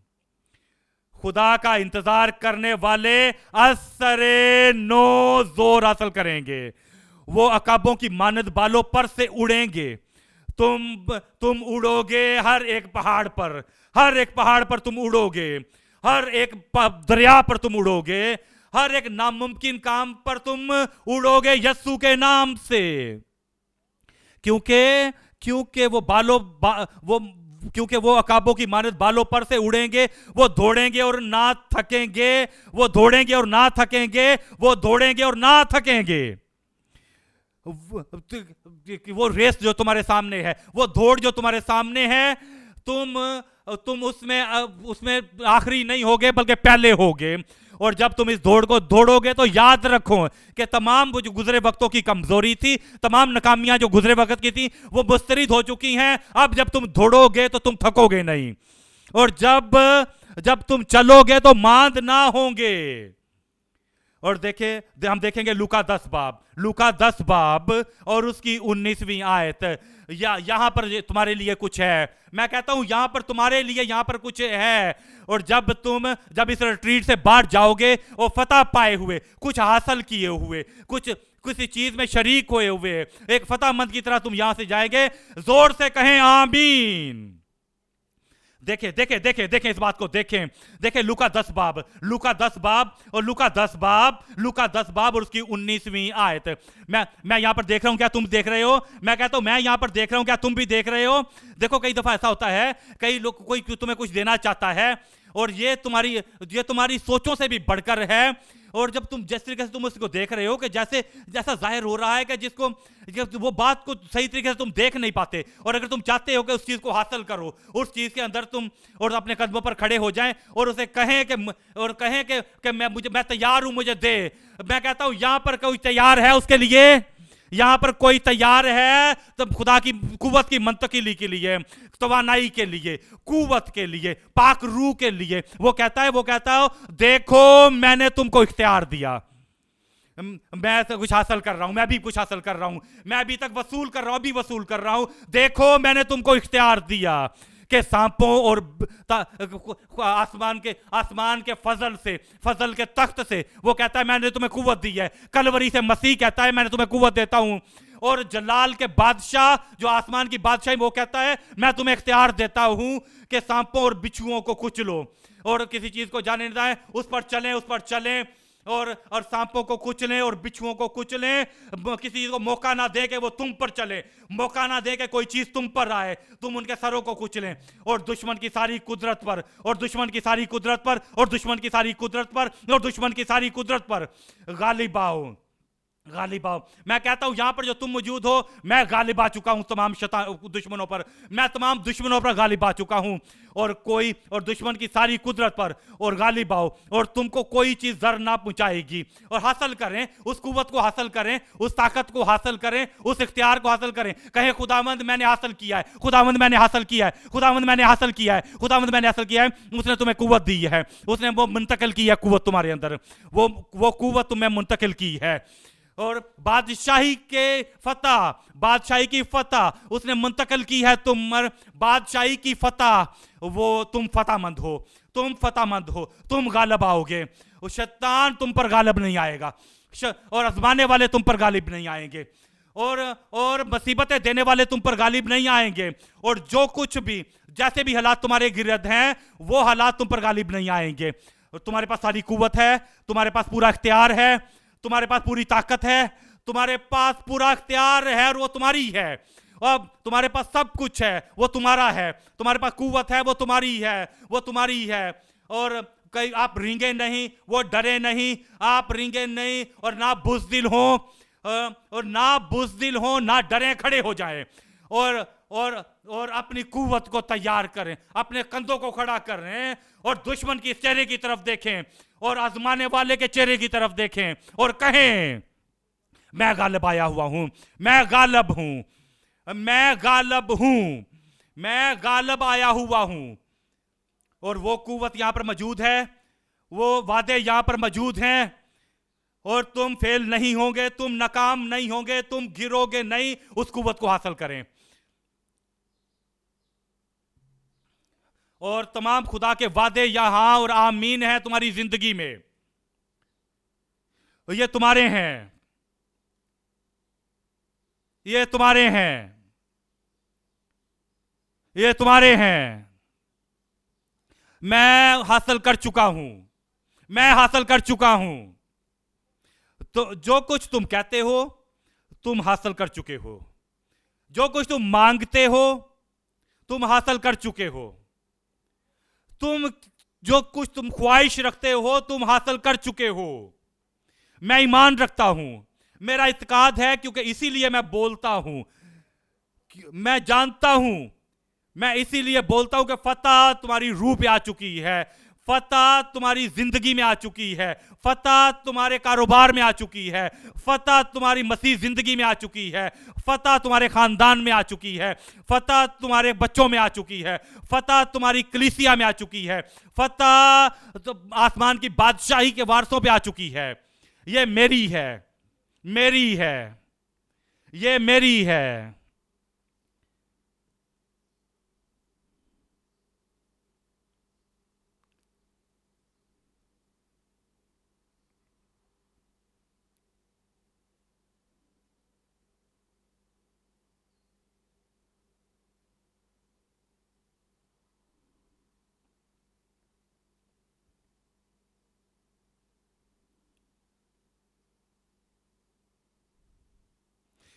خدا کا انتظار کرنے والے اثر نو زور حاصل کریں گے. وہ عقابوں کی مانند بالوں پر سے اڑیں گے. تم اڑو گے ہر ایک پہاڑ پر تم اڑو گے، ہر ایک دریا پر تم اڑو گے، ہر ایک ناممکن کام پر تم اڑو گے یسوع کے نام سے. کیونکہ وہ عقابوں کی مانند بالوں پر سے اڑیں گے، وہ دوڑیں گے اور نہ تھکیں گے. وہ ریس جو تمہارے سامنے ہے، وہ دوڑ جو تمہارے سامنے ہے، تم اس میں آخری نہیں ہوگے بلکہ پہلے ہوگے. اور جب تم اس دوڑ کو دوڑو گے تو یاد رکھو کہ تمام جو گزرے وقتوں کی کمزوری تھی، تمام ناکامیاں جو گزرے وقت کی تھی، وہ مسترد ہو چکی ہیں. اب جب تم دوڑو گے تو تم تھکو گے نہیں، اور جب تم چلو گے تو ماند نہ ہوں گے. اور ہم دیکھیں گے لوکا 10 باب اور اس کی 19ویں آیت. یہاں پر تمہارے لیے کچھ ہے. میں کہتا ہوں یہاں پر تمہارے لیے یہاں پر کچھ ہے. اور جب اس ریٹریٹ سے باہر جاؤ گے اور فتح پائے ہوئے، کچھ حاصل کیے ہوئے، کسی چیز میں شریک ہوئے ہوئے، ایک فتح مند کی طرح تم یہاں سے جائیں گے. زور سے کہیں آمین. دیکھیں اس بات کو دیکھیں لوکا 10 باب اور اس کی 19ویں آیت. میں یہاں پر دیکھ رہا ہوں، کیا تم دیکھ رہے ہو؟ میں کہتا ہوں میں یہاں پر دیکھ رہا ہوں، کیا تم بھی دیکھ رہے ہو؟ دیکھو کئی دفعہ ایسا ہوتا ہے، کئی لوگ کوئی تمہیں کچھ دینا چاہتا ہے اور یہ تمہاری سوچوں سے بھی بڑھ کر ہے. اور جب تم جس طریقے سے تم اس کو دیکھ رہے ہو کہ جیسا ظاہر ہو رہا ہے کہ وہ بات کو صحیح طریقے سے تم دیکھ نہیں پاتے، اور اگر تم چاہتے ہو کہ اس چیز کو حاصل کرو، اس چیز کے اندر تم اور اپنے قدموں پر کھڑے ہو جائیں اور اسے کہیں کہ میں تیار ہوں، مجھے دے. میں کہتا ہوں یہاں پر کوئی تیار ہے اس کے لیے؟ یہاں پر کوئی تیار ہے تب خدا کی قوت کی منتقلی کے لیے، توانائی کے لیے، قوت کے لیے، پاک روح کے لیے. وہ کہتا ہے دیکھو میں نے تم کو اختیار دیا، میں کچھ حاصل کر رہا ہوں، میں بھی کچھ حاصل کر رہا ہوں، میں ابھی تک وصول کر رہا ہوں، دیکھو میں نے تم کو اختیار دیا. کہ سانپوں اور آسمان کے فضل کے تخت سے وہ کہتا ہے میں نے تمہیں قوت دی ہے. کلوری سے مسیح کہتا ہے میں نے تمہیں قوت دیتا ہوں. اور جلال کے بادشاہ جو آسمان کی بادشاہی وہ کہتا ہے میں تمہیں اختیار دیتا ہوں کہ سانپوں اور بچھوؤں کو کچلو اور کسی چیز کو جانے نہ دیں, اس پر چلیں اور سانپوں کو کچلیں اور بچھوؤں کو کچلیں. کسی چیز کو موقع نہ دے کہ وہ تم پر چلے, موقع نہ دے کہ کوئی چیز تم پر آئے, تم ان کے سروں کو کچلیں اور دشمن کی ساری قدرت پر غالب آؤ. میں کہتا ہوں یہاں پر جو تم موجود ہو میں غالب آ چکا ہوں تمام دشمنوں پر, میں تمام دشمنوں پر غالب آ چکا ہوں اور دشمن کی ساری قدرت پر اور غالب آؤ اور تم کو کوئی چیز ضرر نہ پہنچائے گی. اور حاصل کریں اس قوت کو, حاصل کریں اس طاقت کو, حاصل کریں اس اختیار کو, حاصل کریں. کہیں خداوند میں نے حاصل کیا ہے, خداوند میں نے حاصل کیا ہے, خداوند میں نے حاصل کیا ہے, خداوند میں نے حاصل کیا ہے. اس نے تمہیں قوت دی ہے, اس نے وہ منتقل کی ہے قوت تمہارے اندر, وہ قوت تمہیں منتقل کی ہے. اور بادشاہی کی فتح اس نے منتقل کی ہے بادشاہی کی فتح, وہ تم فتح مند ہو, تم غالب آؤ گے. شیطان تم پر غالب نہیں آئے گا اور آزمانے والے تم پر غالب نہیں آئیں گے اور مصیبتیں دینے والے تم پر غالب نہیں آئیں گے. اور جو کچھ بھی جیسے بھی حالات تمہارے گرد ہیں وہ حالات تم پر غالب نہیں آئیں گے. اور تمہارے پاس ساری قوت ہے, تمہارے پاس پورا اختیار ہے, تمہارے پاس پوری طاقت ہے, تمہارے پاس پورا اختیار ہے اور وہ تمہاری ہے. اب تمہارے پاس سب کچھ ہے وہ تمہارا ہے, تمہارے پاس قوت ہے وہ تمہاری ہے. اور آپ رینگے نہیں, وہ ڈرے نہیں, آپ رینگے نہیں اور نہ بزدل ہوں نہ ڈریں, کھڑے ہو جائیں اور اپنی قوت کو تیار کریں, اپنے کندھوں کو کھڑا کریں اور دشمن کی چہرے کی طرف دیکھیں اور آزمانے والے کے چہرے کی طرف دیکھیں اور کہیں میں غالب آیا ہوا ہوں, میں غالب آیا ہوا ہوں. اور وہ قوت یہاں پر موجود ہے, وہ وعدے یہاں پر موجود ہیں اور تم فیل نہیں ہوں گے, تم ناکام نہیں ہوں گے, تم گرو گے نہیں. اس قوت کو حاصل کریں اور تمام خدا کے وعدے یہاں اور آمین ہیں تمہاری زندگی میں. یہ تمہارے ہیں, یہ تمہارے ہیں, یہ تمہارے ہیں. میں حاصل کر چکا ہوں, تو جو کچھ تم کہتے ہو تم حاصل کر چکے ہو, جو کچھ تم مانگتے ہو تم حاصل کر چکے ہو, جو کچھ تم خواہش رکھتے ہو تم حاصل کر چکے ہو. میں ایمان رکھتا ہوں, میرا اعتقاد ہے, کیونکہ اسی لیے میں بولتا ہوں, میں جانتا ہوں, میں اسی لیے بولتا ہوں کہ فتح تمہاری روح پہ آ چکی ہے, فتح تمہاری زندگی میں آ چکی ہے, فتح تمہارے کاروبار میں آ چکی ہے, فتح تمہاری مسیح زندگی میں آ چکی ہے, فتح تمہارے خاندان میں آ چکی ہے, فتح تمہارے بچوں میں آ چکی ہے, فتح تمہاری کلیسیا میں آ چکی ہے, فتح آسمان کی بادشاہی کے وارثوں پہ آ چکی ہے. یہ میری ہے, یہ میری ہے.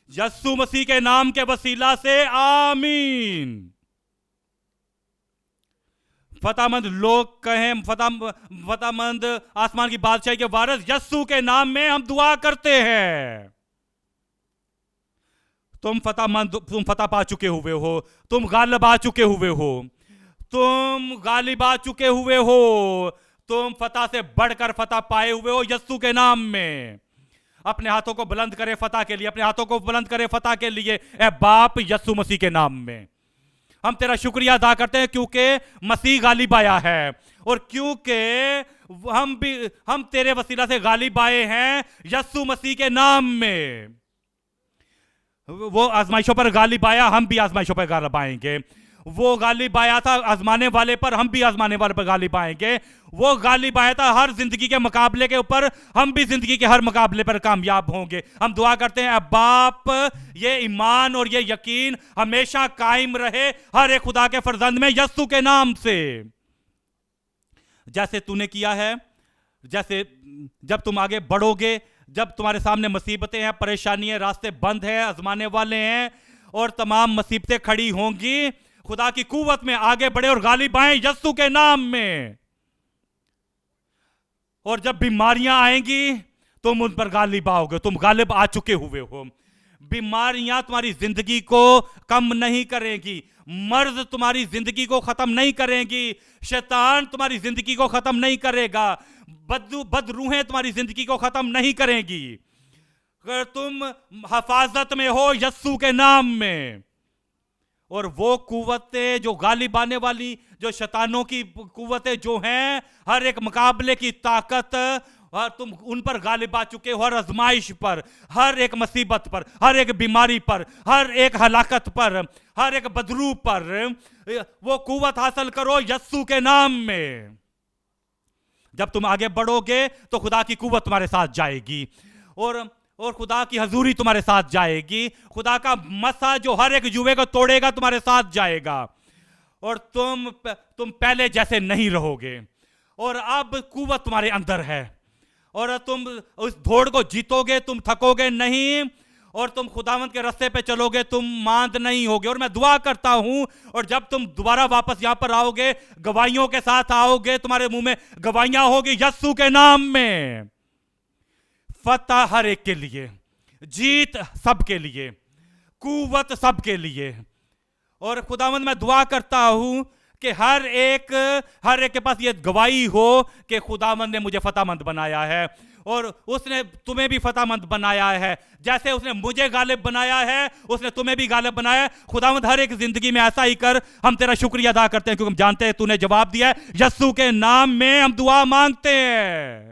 یسوع مسیح کے نام کے وسیلہ سے آمین. فتح مند لوگ کہیں, فتح مند آسمان کی بادشاہی کے وارث یسوع کے نام میں ہم دعا کرتے ہیں. تم فتح پا چکے ہوئے ہو, تم غالب آ چکے ہوئے ہو, تم فتح سے بڑھ کر فتح پائے ہوئے ہو یسوع کے نام میں. اپنے ہاتھوں کو بلند کرے فتح کے لیے, اپنے ہاتھوں کو بلند کرے فتح کے لیے. اے باپ یسوع مسیح کے نام میں ہم تیرا شکریہ ادا کرتے ہیں کیونکہ مسیح غالب آیا ہے اور کیونکہ ہم تیرے وسیلہ سے غالب آئے ہیں یسوع مسیح کے نام میں. وہ آزمائشوں پر غالب آیا, ہم بھی آزمائشوں پر غالب آئیں گے. وہ غالب آیا تھا آزمانے والے پر، ہم بھی آزمانے والے پر غالب آئیں گے. وہ غالب آیا تھا ہر زندگی کے مقابلے کے اوپر، ہم بھی زندگی کے ہر مقابلے پر کامیاب ہوں گے. ہم دعا کرتے ہیں اے باپ یہ ایمان اور یہ یقین ہمیشہ قائم رہے ہر ایک خدا کے فرزند میں یسوع کے نام سے، جیسے تو نے کیا ہے. جیسے جب تم آگے بڑھو گے، جب تمہارے سامنے مصیبتیں ہیں، پریشانیاں، راستے بند ہیں، آزمانے والے ہیں اور تمام مصیبتیں کھڑی ہوں گی، خدا کی قوت میں آگے بڑھے اور غالب آئیں یسوع کے نام میں. اور جب بیماریاں آئیں گی تم ان پر غالب آؤ گے، تم غالب آ چکے ہوئے ہو. بیماریاں تمہاری زندگی کو کم نہیں کریں گی، مرض تمہاری زندگی کو ختم نہیں کریں گی، شیطان تمہاری زندگی کو ختم نہیں کرے گا، بد روحیں تمہاری زندگی کو ختم نہیں کریں گی. اگر تم حفاظت میں ہو یسوع کے نام میں. اور وہ قوتیں جو غالب آنے والی، جو شیطانوں کی قوتیں جو ہیں، ہر ایک مقابلے کی طاقت، اور تم ان پر غالب آ چکے ہو، ہر آزمائش پر، ہر ایک مصیبت پر، ہر ایک بیماری پر، ہر ایک ہلاکت پر، ہر ایک بدرو پر. وہ قوت حاصل کرو یسوع کے نام میں. جب تم آگے بڑھو گے تو خدا کی قوت تمہارے ساتھ جائے گی اور خدا کی حضوری تمہارے ساتھ جائے گی. خدا کا مسا جو ہر ایک جوے کو توڑے گا تمہارے ساتھ جائے گا، اور تم پہلے جیسے نہیں رہو گے. اور اب قوت تمہارے اندر ہے اور تم اس دوڑ کو جیتو گے، تم تھکو گے نہیں، اور تم خداوند کے رستے پہ چلو گے، تم ماند نہیں ہوگے. اور میں دعا کرتا ہوں، اور جب تم دوبارہ واپس یہاں پر آؤ گے گواہیوں کے ساتھ آؤ گے، تمہارے منہ میں گواہیاں ہوگی یسوع کے نام میں. فتح ہر ایک کے لیے، جیت سب کے لیے، قوت سب کے لیے. اور خداوند میں دعا کرتا ہوں کہ ہر ایک کے پاس یہ گواہی ہو کہ خداوند نے مجھے فتح مند بنایا ہے، اور اس نے تمہیں بھی فتح مند بنایا ہے. جیسے اس نے مجھے غالب بنایا ہے اس نے تمہیں بھی غالب بنایا ہے. خداوند ہر ایک زندگی میں ایسا ہی کر. ہم تیرا شکریہ ادا کرتے ہیں کیونکہ ہم جانتے ہیں تو نے جواب دیا ہے. یسوع کے نام میں ہم دعا مانگتے ہیں.